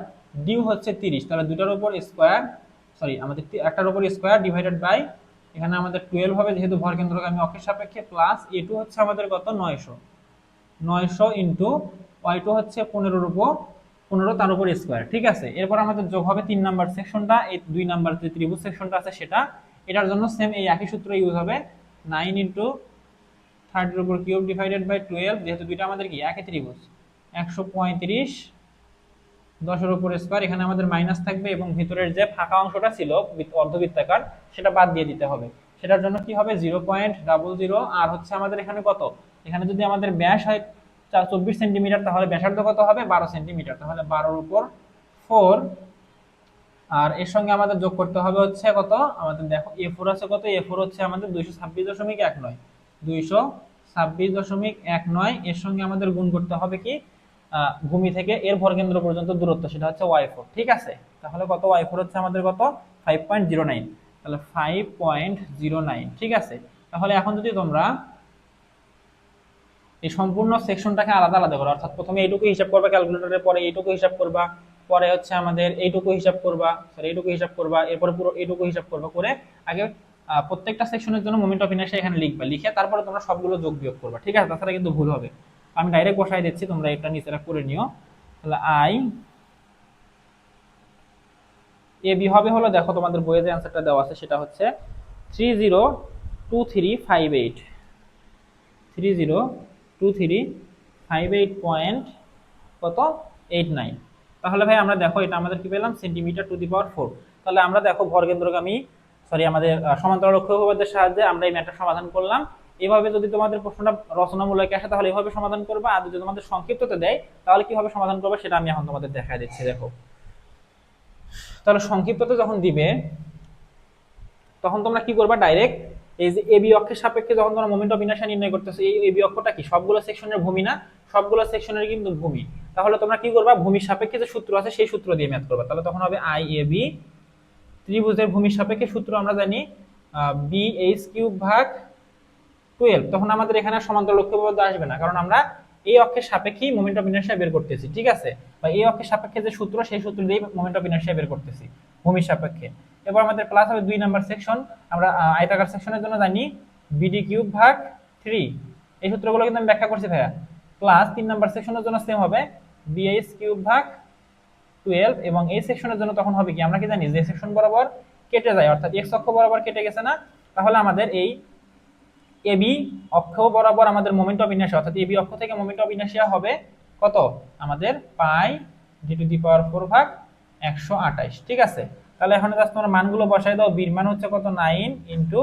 ডিউ হচ্ছে 30, তাহলে দুটার উপর স্কোয়ার, সরি আমাদের একটার উপর স্কোয়ার ডিভাইডেড বাই, এখানে আমাদের 12 হবে যেহেতু ভর কেন্দ্রগামী অক্ষের সাপেক্ষে, প্লাস এ2 হচ্ছে আমাদের কত 900 ইন্টু ওয়াই2 হচ্ছে 15 উপর 15 তার উপর স্কোয়ার। ঠিক আছে, এরপর আমাদের যোগ হবে 3 নাম্বার সেকশনটা, এই 2 নাম্বার যে ত্রিভুজ সেকশনটা আছে সেটা, এটার জন্য সেম এই একই সূত্র ইউজ হবে, 9 ইন্টু 30 উপর কিউব ডিভাইডেড বাই 12, যেহেতু দুইটা আমাদের কি একই ত্রিভুজ, 135 10 উপর স্কোয়ার, এখানে আমাদের মাইনাস থাকবে এবং ভিতরের যে ফাঁকা অংশটা ছিল অর্ধবৃত্তাকার সেটা বাদ দিয়ে দিতে হবে। সেটার জন্য কি হবে 0.00, আর হচ্ছে আমাদের এখানে কত, এখানে যদি আমাদের ব্যাস হয় 24 সেন্টিমিটার, তাহলে ব্যাসার্ধ কত হবে 12 সেন্টিমিটার, তাহলে 12 উপর 4, আর এর সঙ্গে আমাদের যোগ করতে হবে হচ্ছে কত, আমাদের দেখো A4 আছে কত, A4 হচ্ছে আমাদের 226.19, 226.19, এর সঙ্গে আমাদের গুণ করতে হবে কি ভূমি থেকে এর ভরকেন্দ্র পর্যন্ত দূরত্ব, সেটা হচ্ছে y4। ঠিক আছে, তাহলে কত y4 হচ্ছে আমাদের কত 5.09, তাহলে 5.09। ঠিক আছে, তাহলে এখন যদি তোমরা এই সম্পূর্ণ সেকশনটাকে আলাদা আলাদা করো, অর্থাৎ প্রথমে এইটুকু হিসাব করবা ক্যালকুলেটরে, পরে এইটুকু হিসাব করবা, পরে হচ্ছে আমাদের এইটুকু হিসাব করবা, সরি এইটুকু হিসাব করবা, এরপরে পুরো এইটুকু হিসাব করবা, করে আগে প্রত্যেকটা সেকশনের জন্য মোমেন্ট অফ ইনার্শিয়া এখানে লিখবা, লিখে তারপরে তোমরা সবগুলো যোগ বিয়োগ করবা। ঠিক আছে, তাছাড়া কিন্তু ভুল হবে। আমি ডাইরেক্ট বসাই দিচ্ছি, তোমরা এটা নিচেরা করে নিও। তাহলে আই এ বি হবে হলো, দেখো তোমাদের বইয়ে যে অ্যান্সারটা দেওয়া আছে সেটা হচ্ছে 302358, 302358 পয়েন্ট কত 89। তাহলে ভাই আমরা দেখো এটা আমাদের কি পেলাম সেন্টিমিটার টু দি পাওয়ার 4। তাহলে আমরা দেখো ভরকেন্দ্রগামী সরি আমাদের সমান্তরাল অক্ষ উপপাদ্যের সাহায্যে আমরা এই ম্যাথটা সমাধান করলাম। এভাবে যদি তোমাদের প্রশ্নটা রচনামূলক আসে তাহলে এভাবে সমাধান করবে, আর যদি তোমাদের সংক্ষিপ্ততে দেয় তাহলে কিভাবে সমাধান করবে সেটা আমি এখন তোমাদের দেখাই দিচ্ছি। দেখো তাহলে সংক্ষিপ্ততে যখন দিবে তখন তোমরা কি করবা, ডাইরেক্ট এই যে এবি অক্ষের সাপেক্ষে যখন তোমরা মোমেন্ট অফ ইনারশিয়া নির্ণয় করতেছো, এই এবি অক্ষটা কি সবগুলো সেকশনের ভূমি না, সবগুলো সেকশনের কিন্তু ভূমি, তাহলে তোমরা কি করবা ভূমির সাপেক্ষে যে সূত্র আছে সেই সূত্র দিয়ে ম্যাথ করবা। তাহলে তখন হবে আই এ বি ত্রিভুজের ভূমির সাপেক্ষে সূত্র আমরা জানি বি এইচ কিউব ভাগ 12, তখন আমাদের এখানে সমান্তরাল অক্ষ উপপাদ্য আসবে না, কারণ আমরা এই অক্ষের সাপেক্ষেই মোমেন্ট অফ ইনারশিয়া বের করতেছি। ঠিক আছে, বা এই অক্ষের সাপেক্ষে যে সূত্র সেই সূত্র দিয়ে মোমেন্ট অফ ইনারশিয়া বের করতেছি ভূমির সাপেক্ষে। এবার আমাদের প্লাস হবে 2 নাম্বার সেকশন, আমরা আয়তাকার সেকশনের জন্য জানি বিডি কিউব ভাগ 3, এই সূত্রগুলো কিন্তু আমি ব্যাখ্যা করছি ভাইয়া। প্লাস 3 নাম্বার সেকশনের জন্য সেম হবে বিএইচ কিউব ভাগ 12, এবং এই সেকশনের জন্য তখন হবে কি, আমরা কি জানি যে সেকশন বরাবর কেটে যায়, অর্থাৎ এক্স অক্ষ বরাবর কেটে গেছে না, তাহলে আমাদের এই এবি অক্ষ বরাবর আমাদের মোমেন্ট অফ ইনারশিয়া, অর্থাৎ এবি অক্ষ থেকে মোমেন্ট অফ ইনারশিয়া হবে কত আমাদের পাই ডি টু দি পাওয়ার 4 ভাগ 128। ঠিক আছে, তাহলে এখন জাস্ট তোমরা মানগুলো বসাই দাও। বির মান হচ্ছে কত 9 ইনটু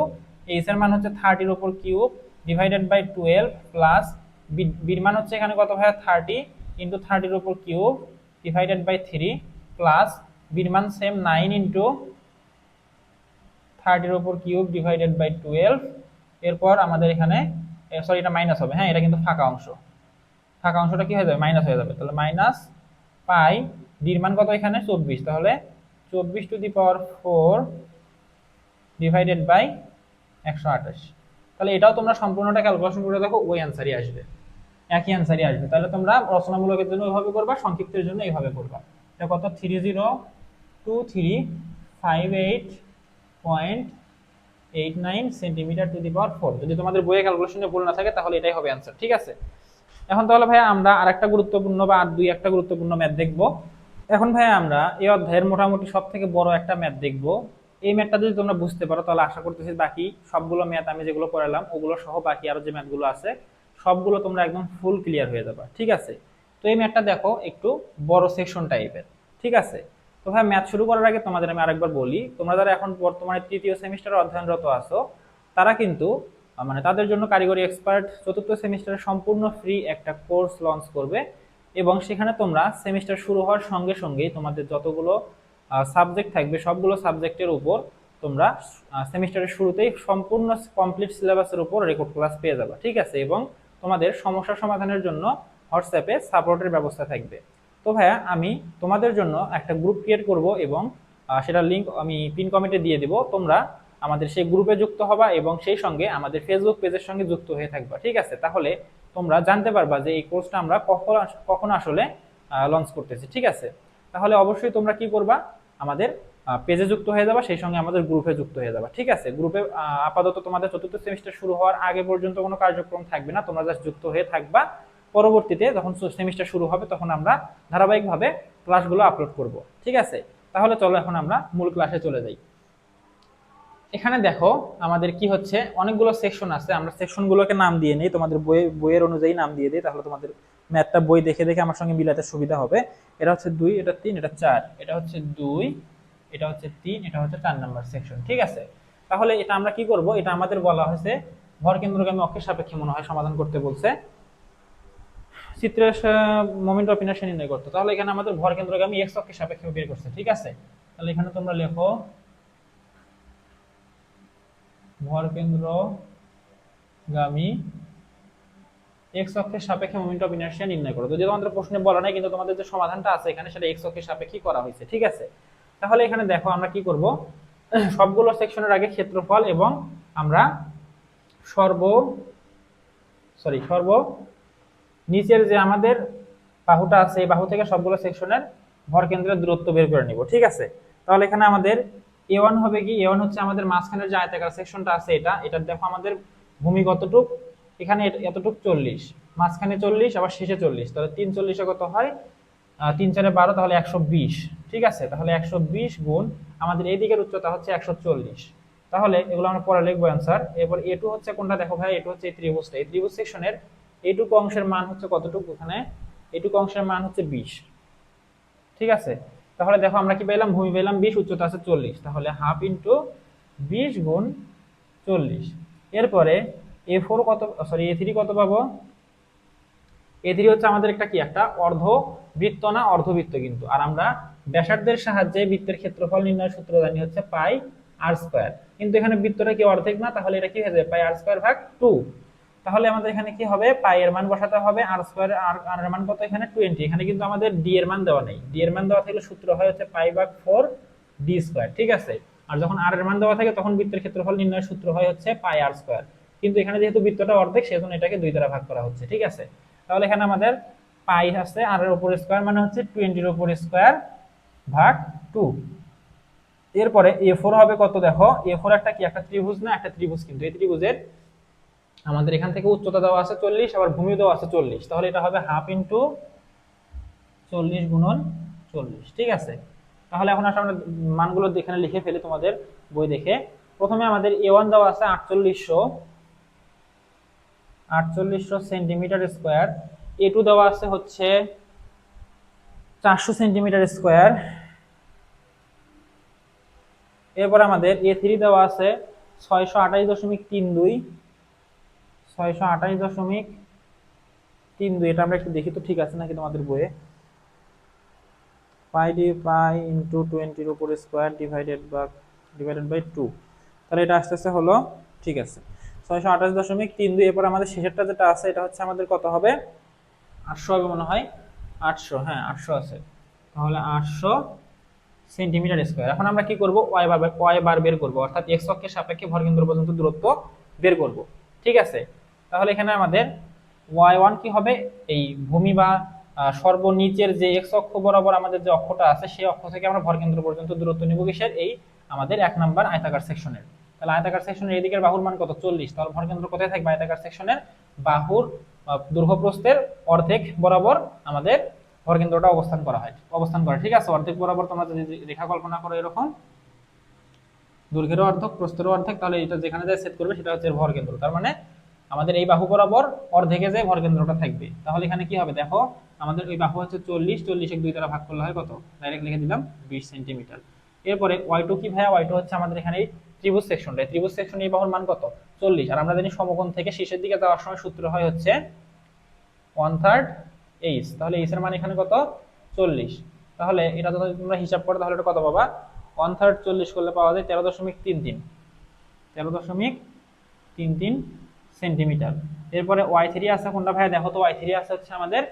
এইচ এর মান হচ্ছে 30 এর উপর কিউব ডিভাইডেড বাই 12, প্লাস বির মান হচ্ছে এখানে কত ভাইয়া 30 ইনটু 30 এর উপর কিউব ডিভাইডেড বাই 3, প্লাস বির মান সেম 9 ইনটু 30 এর উপর কিউব ডিভাইডেড বাই 12। এরপর আমাদের এখানে সরি এটা মাইনাস হবে, হ্যাঁ এটা কিন্তু ফাঁকা অংশ, ফাঁকা অংশটা কি হয়ে যাবে মাইনাস হয়ে যাবে, তাহলে মাইনাস পাই ডির মান কত এখানে 24, তাহলে 24 to the power 4 divided by 128। তাহলে এটাও তোমরা সম্পূর্ণটা ক্যালকুলেশন করে দেখো ওই অ্যান্সারই আসবে, একই অ্যান্সারই আসবে। তাহলে তোমরা রচনামূলকের জন্য এইভাবে করবা, সংক্ষিপ্তের জন্য এইভাবে করবা। এটা কত 302358.89 সেন্টিমিটার টু দি পাওয়ার 4। যদি তোমাদের বইয়ে ক্যালকুলেশনে ভুল না থাকে তাহলে এটাই হবে অ্যান্সার। ঠিক আছে, এখন তাহলে ভাইয়া আমরা আরেকটা গুরুত্বপূর্ণ বা আর দুই একটা গুরুত্বপূর্ণ ম্যাথ দেখব। এখন ভাইয়া আমরা এই অধ্যায়ের মোটামুটি সব থেকে বড় একটা ম্যাথ দেখব। এই ম্যাথটা যদি তোমরা বুঝতে পারো তাহলে আশা করতেছি বাকি সবগুলো ম্যাথ আমি যেগুলো পড়ালাম ওগুলো সহ বাকি আরো যে ম্যাথগুলো আছে সবগুলো তোমরা একদম ফুল ক্লিয়ার হয়ে যাবে। ঠিক আছে, তো এই ম্যাথটা দেখো একটু বড় সেকশন টাইপের। ঠিক আছে, তো ভাই ম্যাথ শুরু করার আগে তোমাদের আমি আরেকবার বলি, তোমরা যারা এখন বর্তমানে তৃতীয় সেমিস্টারে অধ্যয়নরত আছো তারা কিন্তু মানে তাদের জন্য কারিগরি এক্সপার্ট চতুর্থ সেমিস্টারে সম্পূর্ণ ফ্রি একটা কোর্স লঞ্চ করবে, এবং সেখানে তোমরা সেমিস্টার শুরু হওয়ার সঙ্গে সঙ্গেই তোমাদের যতগুলো সাবজেক্ট থাকবে সবগুলো সাবজেক্টের উপর তোমরা সেমিস্টারের শুরুতেই সম্পূর্ণ কমপ্লিট সিলেবাসের উপর রেকর্ড ক্লাস পেয়ে যাবে। ঠিক আছে, এবং তোমাদের সমস্যা সমাধানের জন্য হোয়াটসঅ্যাপে সাপোর্টের ব্যবস্থা থাকবে। তো ভাইয়া আমি তোমাদের জন্য একটা গ্রুপ ক্রিয়েট করব এবং সেটার লিঙ্ক আমি পিন কমেন্টে দিয়ে দিব, তোমরা আমাদের সেই গ্রুপে যুক্ত হবা এবং সেই সঙ্গে আমাদের ফেসবুক পেজের সঙ্গে যুক্ত হয়ে থাকবা। ঠিক আছে, তাহলে তোমরা জানতে পারবা যে এই কোর্সটা আমরা কখন আসলে লঞ্চ করতেছি। ঠিক আছে, তাহলে অবশ্যই তোমরা কি করবা, আমাদের পেজে যুক্ত হয়ে যাবা, সেই সঙ্গে আমাদের গ্রুপে যুক্ত হয়ে যাবা। ঠিক আছে, গ্রুপে আপাতত তোমাদের চতুর্থ সেমিস্টার শুরু হওয়ার আগে পর্যন্ত কোনো কার্যক্রম থাকবে না, তোমরা জাস্ট যুক্ত হয়ে থাকবা। পরবর্তীতে যখন সেমিস্টার শুরু হবে তখন আমরা ধারাবাহিকভাবে ক্লাসগুলো আপলোড করব। ঠিক আছে, তাহলে চলো এখন আমরা মূল ক্লাসে চলে যাই। এখানে দেখো আমাদের কি হচ্ছে, অনেকগুলো সেকশন আছে, আমরা সেকশনগুলোকে নাম দিয়ে নেই, তোমাদের বইয়ের অনুযায়ী নাম দিয়ে দিই, তাহলে তোমাদের ম্যাথটা বই দেখে দেখে আমার সঙ্গে মিলাতে সুবিধা হবে। এটা হচ্ছে 2, এটা 3, এটা 4, এটা হচ্ছে 2, এটা হচ্ছে 3, এটা হচ্ছে 4 নাম্বার সেকশন। ঠিক আছে, তাহলে এটা আমরা কি করব, এটা আমাদের বলা হয়েছে ভরকেন্দ্রগামী অক্ষের সাপেক্ষে মনে হয় সমাধান করতে বলছে, চিত্রের মোমেন্ট অফ ইনারশিয়া নির্ণয় করতে। তাহলে এখানে আমাদের ভরকেন্দ্রগামী এক্স অক্ষের সাপেক্ষে বের করছে। ঠিক আছে, তাহলে এখানে তোমরা লেখো ভরকেন্দ্রগামী এক্স অক্ষের সাপেক্ষে মোমেন্ট অফ ইনারশিয়া নির্ণয় করো। যদিও তোমাদের প্রশ্নে বলা নাই, কিন্তু তোমাদের যে সমাধানটা আছে এখানে সেটা এক্স অক্ষের সাপেক্ষে করা হয়েছে। ঠিক আছে, তাহলে এখানে দেখো আমরা কি করব, সবগুলো সেকশনের আগে ক্ষেত্রফল এবং আমরা সর্ব নিচের যে আমাদের বাহুটা আছে এই বাহু থেকে সবগুলো সেকশনের ভরকেন্দ্রের দূরত্ব বের করে নিব। ঠিক আছে, তাহলে এখানে আমাদের a1 হবে কি, a1 হচ্ছে আমাদের মাঝখানের যে আয়তাকার সেকশনটা আছে এটা দেখো আমাদের ভূমি কতটুক, এখানে এতটুক 40, মাঝখানে 40 আবার শেষে 40, তাহলে 3 40 কত হয়, 3 4 12, তাহলে 120। ঠিক আছে, তাহলে 120 গুণ আমাদের এই দিকের উচ্চতা হচ্ছে 140, তাহলে এগুলো আমরা পরে লিখবো অ্যান্সার। এরপর a2 হচ্ছে কোনটা, দেখো ভাই a2 হচ্ছে এই ত্রিভুজটা, এই ত্রিভুজ সেকশনের এইটুকু অংশের মান হচ্ছে কতটুকু, এখানে এইটুকু অংশের মান হচ্ছে 20। ঠিক আছে, তাহলে দেখো আমরা কি পেলাম, ভূমি পেলাম 20, উচ্চতা আছে 40, তাহলে হাফ ইন্টু 20 গুণ 40। এরপরে a4 কত, সরি a3 কত পাবো, a3 হচ্ছে আমাদের একটা কি, একটা অর্ধবৃত্ত না অর্ধবৃত্ত কিন্তু, আর আমরা ব্যাসার্ধের সাহায্যে বৃত্তের ক্ষেত্রফল নির্ণয়ের সূত্র জানি হচ্ছে পাই আর স্কয়ার, কিন্তু এখানে বৃত্তটা কি অর্ধেক না, তাহলে এটা কি হয়ে যাবে পাই আর স্কয়ার ভাগ 2। তাহলে আমাদের এখানে কি হবে, পাই এর মান বসাতে হবে, আর স্কয়ার আর এর মান কত, এখানে 20। এখানে কিন্তু আমাদের ডি এর মান দেওয়া নেই, ডি এর মান দেওয়া থাকলে সূত্র হয় হচ্ছে পাই ভাগ 4 ডি স্কয়ার। ঠিক আছে, আর যখন আর এর মান দেওয়া থাকে তখন বৃত্তের ক্ষেত্রফল নির্ণয়ের সূত্র হয় হচ্ছে পাই আর স্কয়ার, কিন্তু এখানে যেহেতু বৃত্তটা অর্ধেক সেজন্য এটাকে 2 দ্বারা ভাগ করা হচ্ছে। ঠিক আছে, তাহলে এখানে আমাদের পাই আছে আর এর উপর স্কয়ার মানে হচ্ছে 20 এর উপর স্কয়ার ভাগ 2। এরপরে a4 হবে কত, দেখো a4 একটা কি, একটা ত্রিভুজ না, একটা ত্রিভুজ, কিন্তু এই ত্রিভুজের আমাদের এখান থেকে উচ্চতা দেওয়া আছে 40, আবার ভূমি দেওয়া আছে 40, তাহলে এটা হবে হাফ ইন্টু 40 গুণন 40। ঠিক আছে, তাহলে এখন আসলে আমরা মানগুলো এখানে লিখে ফেলি তোমাদের বই দেখে। প্রথমে আমাদের a1 দেওয়া আছে 4800 সেন্টিমিটার স্কয়ার, a2 দেওয়া আছে হচ্ছে 400 সেন্টিমিটার স্কয়ার, এরপর আমাদের a3 দেওয়া আছে 628.32, 628.32, এটা আমরা একটু দেখি তো ঠিক আছে নাকি তোমাদের বইয়ে, পাই ইন্টু 20 এর উপর স্কয়ার ডিভাইডেড বাই 2, তাহলে এটা আস্তে আস্তে হলো। ঠিক আছে, 628.32, এরপর আমাদের শেষেরটা যেটা আছে এটা হচ্ছে আমাদের কত হবে, 800 হবে মনে হয়, 800, হ্যাঁ 800 আছে, তাহলে 800 সেন্টিমিটার স্কয়ার। এখন আমরা কি করব, ওয়াই বার বের করব, অর্থাৎ এক্স অক্ষের সাপেক্ষে ভরকেন্দ্র পর্যন্ত দূরত্ব বের করব। ঠিক আছে, তাহলে এখানে আমাদের y1 কি হবে, এই ভূমি বা সর্বনিচের যে এক্স অক্ষ বরাবর আমাদের যে অক্ষটা আছে সেই অক্ষ থেকে আমরা ভরকেন্দ্র পর্যন্ত দূরত্ব নিব কিসের, এই আমাদের 1 নাম্বার আয়তাকার সেকশনের। তাহলে আয়তাকার সেকশনের এদিকের বাহুর মান কত, 40, তাহলে ভরকেন্দ্র কোথায় থাকবে, আয়তাকার সেকশনের বাহুর দৈর্ঘ্যপ্রস্থের অর্ধেক বরাবর আমাদের ভরকেন্দ্রটা অবস্থান করে। ঠিক আছে, অর্ধেক বরাবর তোমরা যদি রেখা কল্পনা করো এরকম, দৈর্ঘ্যের অর্ধেক প্রস্থের অর্ধেক, তাহলে এটা যেখানে যায় ছেদ করবে সেটা হচ্ছে ভরকেন্দ্র, তার মানে আমাদের এই বাহু বরাবর অর্ধেকে যে ভরকেন্দ্রটা থাকবে। তাহলে এখানে কি হবে, দেখো আমাদের ওই বাহু হচ্ছে 40, 40 2 দ্বারা ভাগ করলে হয় কত, ডাইরেক্ট লিখে দিলাম 20 সেন্টিমিটার। এরপরে y2 কি ভাইয়া, y2 হচ্ছে আমাদের এখানে এই ত্রিভুজ সেকশনটা, ত্রিভুজ সেকশন এই বাহুর মান কত, 40, আর আমরা জানি সমকোণ থেকে শীর্ষের দিকে যাওয়ার সময় সূত্র হয় হচ্ছে 1/3 h, তাহলে h এর মান এখানে কত, 40, তাহলে এটা যদি তোমরা হিসাব করো তাহলে এটা কত পাবা, 1/3 40 করলে পাওয়া যায় 13.33 সেন্টিমিটার। এরপরে y3 আছে কোনটা ভাই, দেখো তো y3 আছে হচ্ছে আমাদের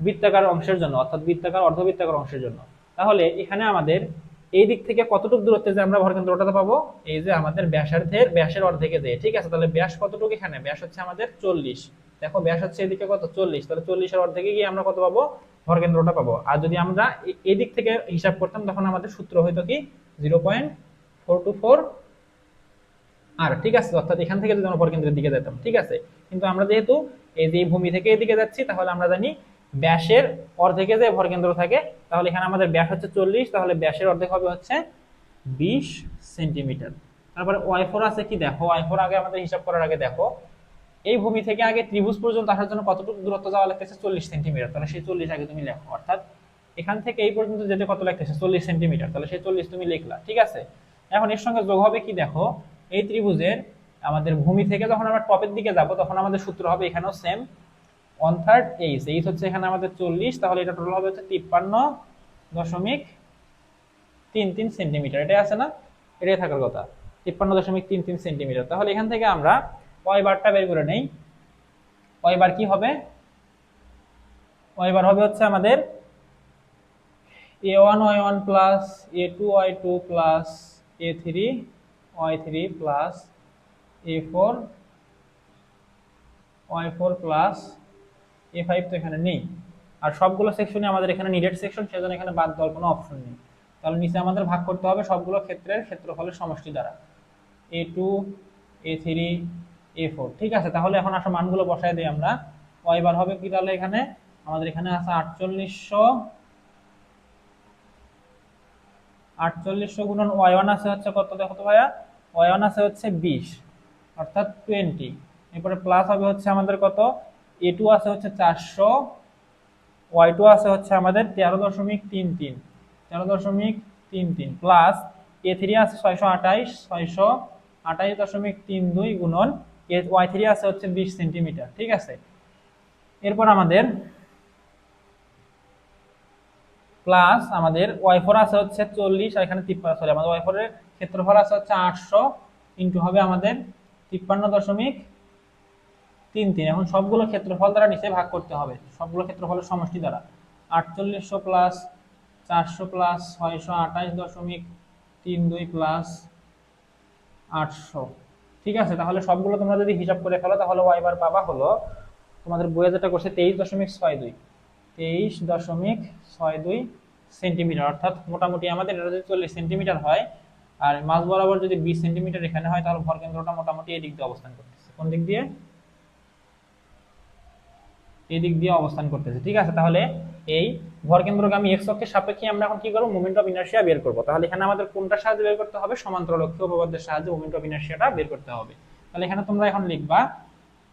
বৃত্তাকার অংশের জন্য, অর্থাৎ বৃত্তাকার অর্ধবৃত্তাকার অংশের জন্য। তাহলে এখানে আমাদের এই দিক থেকে কতটুকু দূরত্বে যে আমরা ভরকেন্দ্রটা পাবো, এই যে আমাদের ব্যাসের অর্ধেকে যায়। ঠিক আছে, তাহলে ব্যাস কতটুকু, এখানে ব্যাস হচ্ছে আমাদের 40, দেখো ব্যাস হচ্ছে এদিকে কত, 40, তাহলে 40 এর অর্ধেকে গিয়ে আমরা কত পাবো, ভরকেন্দ্রটা পাবো। আর যদি আমরা এই দিক থেকে হিসাব করতাম তখন আমাদের সূত্র হইতো কি 0.424 আর, ঠিক আছে, অর্থাৎ এখান থেকে যদি আমরা ভরকেন্দ্রের দিকে যেতাম, ঠিক আছে। কিন্তু আমরা যেহেতু এই যে ভূমি থেকে এদিকে যাচ্ছি, তাহলে আমরা জানি ব্যাসের অর্ধেকে যে ভরকেন্দ্র থাকে, তাহলে এখানে আমাদের ব্যাস হচ্ছে 40, তাহলে ব্যাসের অর্ধেক হবে হচ্ছে 20 সেন্টিমিটার। তারপরে ওয়াই4 আছে কি দেখো, ওয়াই4 আগে আমাদের হিসাব করার আগে দেখো এই ভূমি থেকে আগে ত্রিভুজ পর্যন্ত আসার জন্য কতটুকু দূরত্ব যাওয়া লাগতেছে 40 সেন্টিমিটার, তাহলে সেই 40 আগে তুমি লেখো। অর্থাৎ এখান থেকে এই পর্যন্ত যেতে কত লাগতেছে 40 সেন্টিমিটার, তাহলে সেই 40 তুমি লিখলা, ঠিক আছে। এখন এর সঙ্গে যোগ হবে কি দেখো, এই ত্রিভুজের আমাদের ভূমি থেকে যখন আমরা টপের দিকে যাব তখন আমাদের সূত্র হবে এখানেও সেম 1/3 এইচ। এইচ হচ্ছে এখানে আমাদের 40, তাহলে এটা টোটাল হবে হচ্ছে 53.33 সেন্টিমিটার। এটাই আছে না, এটাই থাকার কথা, 53.33 সেন্টিমিটার। তাহলে এখান থেকে আমরা ওয়াই বারটা বের করে নেই। ওয়াই বার কি হবে, ওয়াই বার হবে হচ্ছে আমাদের a1y1 plus a2y2 plus a3y3 plus a4y4 plus a5 তো এখানে নেই। আর সবগুলো সেকশনে আমাদের এখানে নিডেড সেকশন, সেজন্য এখানে বাদ দেওয়ার কোনো অপশন নেই। তাহলে নিচে আমাদের ভাগ করতে হবে সবগুলো ক্ষেত্রের ক্ষেত্রফলের সমষ্টি দ্বারা, a2 a3 a4, ঠিক আছে। তাহলে এখন আসলে মানগুলো বসায় দিই আমরা। ওয়াই বার হবে কি তাহলে এখানে আমাদের এখানে আছে 4800 গুণন y1 আছে হচ্ছে কত দেখো তো ভাইয়া, y1 আছে হচ্ছে 20 অর্থাৎ 20, এরপরে প্লাস হবে হচ্ছে আমাদের কত, a2 আছে হচ্ছে 400, y2 আছে হচ্ছে আমাদের 13.33 প্লাস a3 আছে 628.32 গুণন y3 আছে হচ্ছে 20 সেন্টিমিটার, ঠিক আছে। এরপর আমাদের প্লাস আমাদের ওয়াই4 আছে হচ্ছে 40 আর এখানে 53, সরি আমাদের ওয়াই4 এর ক্ষেত্রফল আছে হচ্ছে 800 ইনটু হবে আমাদের 53.33। এখন সবগুলো ক্ষেত্রফল দ্বারা নিচে ভাগ করতে হবে, সবগুলো ক্ষেত্রফলের সমষ্টি দ্বারা। 4800 প্লাস 400 প্লাস 628.32 প্লাস 800, ঠিক আছে। তাহলে সবগুলো তোমরা যদি হিসাব করে ফেলো তাহলে ওয়াই বার পাবা হলো তোমাদের বইয়ে যেটা করছে 23.62 সেন্টিমিটার। অর্থাৎ মোটামুটি আমাদের এটা যদি 40 সেন্টিমিটার হয় আর মাঝ বরাবর যদি 20 সেন্টিমিটার এখানে হয়, তাহলে ভরকেন্দ্রটা মোটামুটি এই দিক দিয়ে অবস্থান করতেছে। কোন দিক দিয়ে, এই দিক দিয়ে অবস্থান করতেছে, ঠিক আছে। তাহলে এই ভরকেন্দ্রগামী এক্স অক্ষের সাপেক্ষে আমরা এখন কি করব, মোমেন্ট অফ ইনারশিয়া বের করব। তাহলে এখানে আমাদের কোনটার সাহায্যে বের করতে হবে, সমান্তরাল অক্ষীয় উপপাদ্যের সাহায্যে মোমেন্ট অফ ইনারশিয়াটা বের করতে হবে। তাহলে এখানে তোমরা এখন লিখবা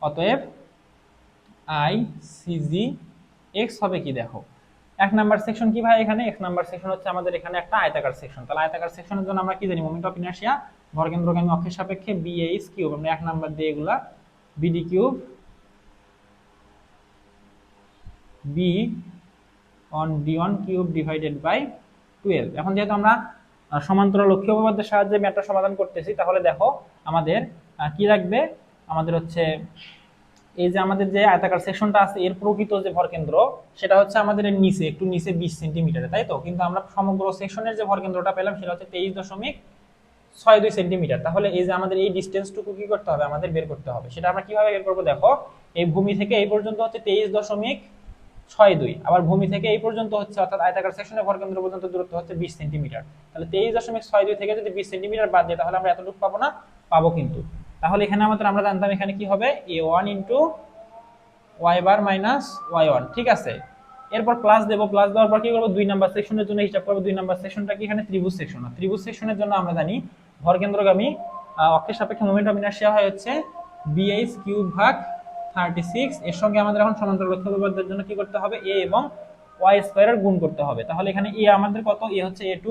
অতএব আই সিজি এক্স হবে কি দেখো, এক নাম্বার সেকশন কি ভাই, এখানে এক নাম্বার সেকশন হচ্ছে আমাদের এখানে একটা আয়তাকার সেকশন। তাহলে আয়তাকার সেকশনের জন্য আমরা কি জানি, মোমেন্ট অফ ইনারশিয়া ভরকেন্দ্রগামী অক্ষের সাপেক্ষে বিএইচ কিউব, আমরা এক নাম্বার দিয়ে এগুলা B D cube B on D on cube divided by 12। এখন যেহেতু আমরা সমান্তরাল অক্ষীয় উপপাদ্যের সাহায্যে ম্যাথটা সমাধান করতেছি, তাহলে দেখো আমাদের কি লাগবে, আমাদের হচ্ছে এই যে আমাদের যে আয়তাকার সেকশনটা আছে এর প্রকৃত যে ভরকেন্দ্র সেটা হচ্ছে আমাদের এর নিচে একটু নিচে 20 সেন্টিমিটারে, তাই তো। কিন্তু আমরা সমগ্র সেকশনের যে ভরকেন্দ্রটা পেলাম সেটা হচ্ছে 23.62 সেন্টিমিটার। তাহলে এই যে আমাদের এই ডিসটেন্সটুকু কি করতে হবে, আমাদের বের করতে হবে। সেটা আমরা কিভাবে বের করবো দেখো, এই ভূমি থেকে এই পর্যন্ত হচ্ছে 23.62, আবার ভূমি থেকে এই পর্যন্ত হচ্ছে অর্থাৎ আয়তাকার সেকশনের ভরকেন্দ্র পর্যন্ত দূরত্ব হচ্ছে 20 সেন্টিমিটার। তাহলে 23.62 থেকে যদি 20 সেন্টিমিটার বাদ দিই তাহলে আমরা এতটুকু পাবো না, পাবো কিন্তু। তাহলে এখানে আমাদের আমরা জানতাম এখানে কি হবে, a1 into y bar minus y1, ঠিক আছে। এরপর প্লাস দেবো, প্লাস দেওয়ার পর কি করবো, 2 নাম্বার সেকশনের জন্য হিসাব করবো। 2 নাম্বার সেকশনটা কি, এখানে ত্রিভুজ সেকশন। ত্রিভুজ সেকশনের জন্য আমরা জানি ভরকেন্দ্রগামী অক্ষের সাপেক্ষে মোমেন্ট অফ ইনারশিয়া হয় হচ্ছে বিএইচ কিউব ভাগ 36। এর সঙ্গে আমাদের এখন সমান্তরাল অক্ষীয় উপপাদ্যের জন্য কি করতে হবে, a এবং y স্কয়ারের গুণ করতে হবে। তাহলে এখানে a আমাদের কত, a হচ্ছে a2,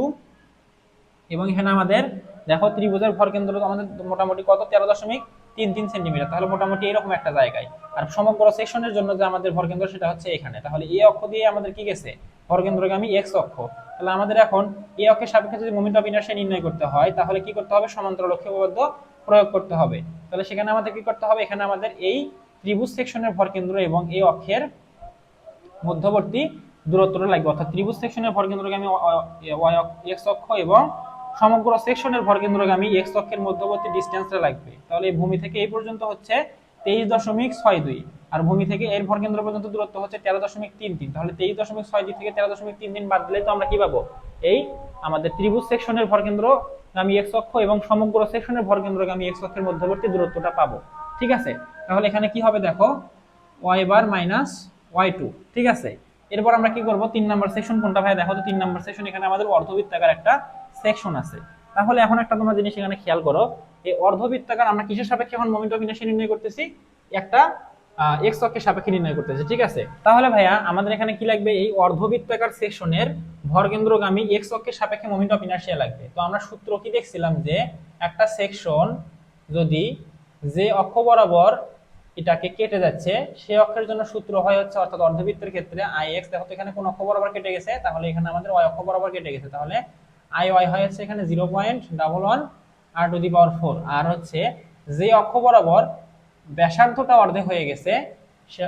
এবং এখানে আমাদের দেখো ত্রিভুজের ভরকেন্দ্র আমাদের মোটামুটি কত, 13.33 সেন্টিমিটার। তাহলে মোটামুটি এরকম একটা জায়গায়। আর সমগ্র সেকশনের জন্য যে আমাদের ভরকেন্দ্র সেটা হচ্ছে এখানে। তাহলে এই অক্ষ দিয়ে আমাদের কি গেছে, ভরকেন্দ্রগামী এক্স অক্ষ। তাহলে আমাদের এখন এই অক্ষের সাপেক্ষে যদি মোমেন্ট অফ ইনারশিয়া নির্ণয় করতে হয় তাহলে কি করতে হবে, সমান্তরাল অক্ষীয় উপপাদ্য প্রয়োগ করতে হবে। তাহলে সেখানে আমাদের কি করতে হবে, এখানে আমাদের এই ত্রিভুজ সেকশনের ভরকেন্দ্র এবং এই অক্ষের মধ্যবর্তী দূরত্বটা লাগবে। অর্থাৎ ত্রিভুজ সেকশনের ভরকেন্দ্রগামী এক্স অক্ষ এবং সমগ্র সেকশনের ভরকেন্দ্রগামী এক্স অক্ষের মধ্যবর্তী ডিসটেন্সটা লাগবে। তাহলে এই ভূমি থেকে এই পর্যন্ত হচ্ছে 23.62, আর ভূমি থেকে এর ভরকেন্দ্র পর্যন্ত দূরত্ব হচ্ছে 13.33। তাহলে 23.6 থেকে 13.33 বাদ দিলে তো আমরা কি পাবো, এই আমাদের ত্রিভুজ সেকশনের ভরকেন্দ্রগামী এক্স অক্ষ এবং সমগ্র সেকশনের ভরকেন্দ্রগামী এক্স অক্ষের মধ্যবর্তী দূরত্বটা পাবো। ঠিক আছে, তাহলে এখানে কি হবে দেখো, y bar minus Y two. ঠিক আছে, এরপর আমরা কি করব, 3 নাম্বার সেকশন কোনটা ভাই দেখো তো। 3 নাম্বার সেকশন, এখানে আমাদের অর্ধবৃত্তাকার একটা সেকশন আছে। তাহলে এখন একটা তোমরা জিনিস এখানে খেয়াল করো, এই অর্ধবৃত্তাকার আমরা কিসের সাপেক্ষে এখন মোমেন্ট অফ ইনারশিয়া নির্ণয় করতেছি, একটা এক্স অক্ষের সাপেক্ষে নির্ণয় করতেছি। ঠিক আছে, তাহলে ভাইয়া আমাদের এখানে কি লাগবে, এই অর্ধবৃত্তাকার সেকশনের ভরকেন্দ্রগামী এক্স অক্ষের সাপেক্ষে মোমেন্ট অফ ইনারশিয়া লাগবে। তো আমরা সূত্র কি দেখছিলাম, যে একটা সেকশন যদি যে অক্ষ বরাবর এটাকে কেটে যাচ্ছে সেই অক্ষের জন্য সূত্র হয় হচ্ছে, অর্থাৎ অর্ধবৃত্তের ক্ষেত্রে আই এক্স, দেখো তো এখানে কোন অক্ষ বরাবর কেটে গেছে, তাহলে এখানে আমাদের ওয়াই অক্ষ বরাবর কেটে গেছে, তাহলে আই ওয়াই হয় হচ্ছে এখানে 0.11 আর টু দি পাওয়ার 4। আর হচ্ছে যে অক্ষ বরাবর ব্যাসার্ধটা অর্ধেক হয়ে গেছে,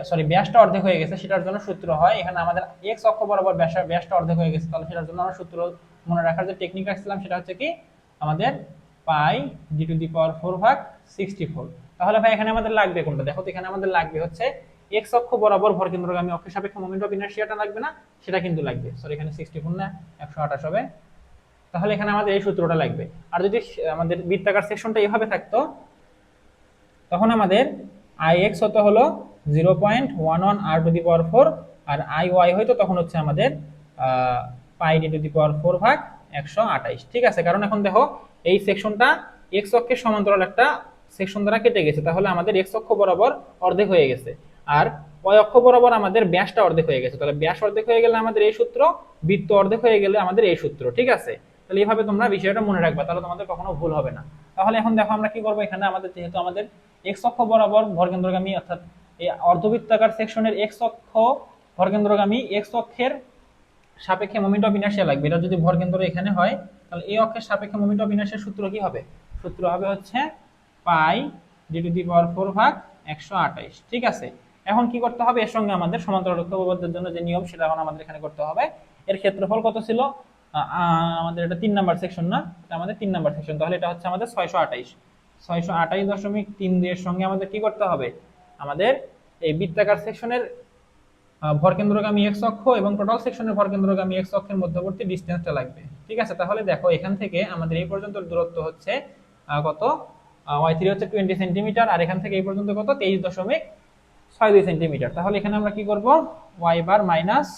সরি ব্যাসটা অর্ধেক হয়ে গেছে, সেটার জন্য সূত্র হয়, এখানে আমাদের এক্স অক্ষ বরাবর ব্যাসটা অর্ধেক হয়ে গেছে, তাহলে সেটার জন্য আমরা সূত্র মনে রাখার যে টেকনিক রাখছিলাম সেটা হচ্ছে কি, আমাদের পাই ডি টু দি পাওয়ার 4 ভাগ 64। তাহলে ভাই এখানে আমাদের লাগবে কোনটা, দেখো তো এখানে আমাদের লাগবে হচ্ছে এক্স অক্ষ বরাবর ভরকেন্দ্রগামী অক্ষের সাপেক্ষে মোমেন্ট অফ ইনারশিয়াটা লাগবে না, সেটা কিন্তু লাগবে। সরি এখানে 64 না 128 হবে, তাহলে এখানে আমাদের এই সূত্রটা লাগবে। আর যদি আমাদের বৃত্তাকার সেকশনটা এইভাবে থাকতো, তখন আমাদের আই এক্স হতো হলো 0.11 আর টু দি পাওয়ার 4, আর আই ওয়াই হয়তো তখন হচ্ছে আমাদের পাই ডি টু দি পাওয়ার 4 ভাগ 128। ঠিক আছে, কারণ এখন দেখো এই সেকশনটা এক্স অক্ষের সমান্তরাল একটা সেকশন দ্বারা কেটে গেছে, তাহলে আমাদের এক্স অক্ষ বরাবর অর্ধেক হয়ে গেছে, আর ওয়াই অক্ষ বরাবর আমাদের ব্যাসটা অর্ধেক হয়ে গেছে, তাহলে ব্যাস অর্ধেক হয়ে গেলে আমাদের এই সূত্র, বৃত্ত অর্ধেক হয়ে গেলে আমাদের এই সূত্র। ঠিক আছে, তাহলে এইভাবে তোমরা বিষয়টা মনে রাখবা, তাহলে তোমাদের কখনো ভুল হবে না। তাহলে এখন দেখো আমরা কি করবো, এখানে আমাদের যেহেতু আমাদের এক্স অক্ষ বরাবর ভরকেন্দ্রগামী, অর্থাৎ এই অর্ধবৃত্তাকার সেকশনের এক্স অক্ষ ভরকেন্দ্রগামী এক্স অক্ষের সাপেক্ষে মোমেন্ট অফ ইনারশিয়া লাগবে, এটা যদি ভরকেন্দ্র এখানে হয়, তাহলে এই অক্ষের সাপেক্ষে মোমেন্ট অফ ইনারশিয়ার সূত্র কি হবে, সূত্র হবে হচ্ছে পাই ডি টু দি পাওয়ার 4 ভাগ 128। ঠিক আছে, এখন কি করতে হবে, এর সঙ্গে আমাদের সমান্তরাল অক্ষ উপপাদ্যের জন্য যে নিয়ম সেটা এখন আমাদের এখানে করতে হবে। এর ক্ষেত্রফল কত ছিল, আমাদের এটা 3 নাম্বার সেকশন না, এটা আমাদের 3 নাম্বার সেকশন, তাহলে এটা হচ্ছে আমাদের 628.32 এর সঙ্গে আমাদের কি করতে হবে, আমাদের এই বৃত্তাকার সেকশনের ভরকেন্দ্রগামী এক্স অক্ষ এবং টোটাল সেকশনের ভরকেন্দ্রগামী এক্স অক্ষের মধ্যবর্তী ডিসটেন্সটা লাগবে। ঠিক আছে, তাহলে দেখো এখান থেকে আমাদের এই পর্যন্ত দূরত্ব হচ্ছে কত, ওয়াই থ্রি হচ্ছে 20 সেন্টিমিটার, আর এখান থেকে এই পর্যন্ত কত 23.62 সেন্টিমিটার। তাহলে এখানে আমরা কি করব, y bar minus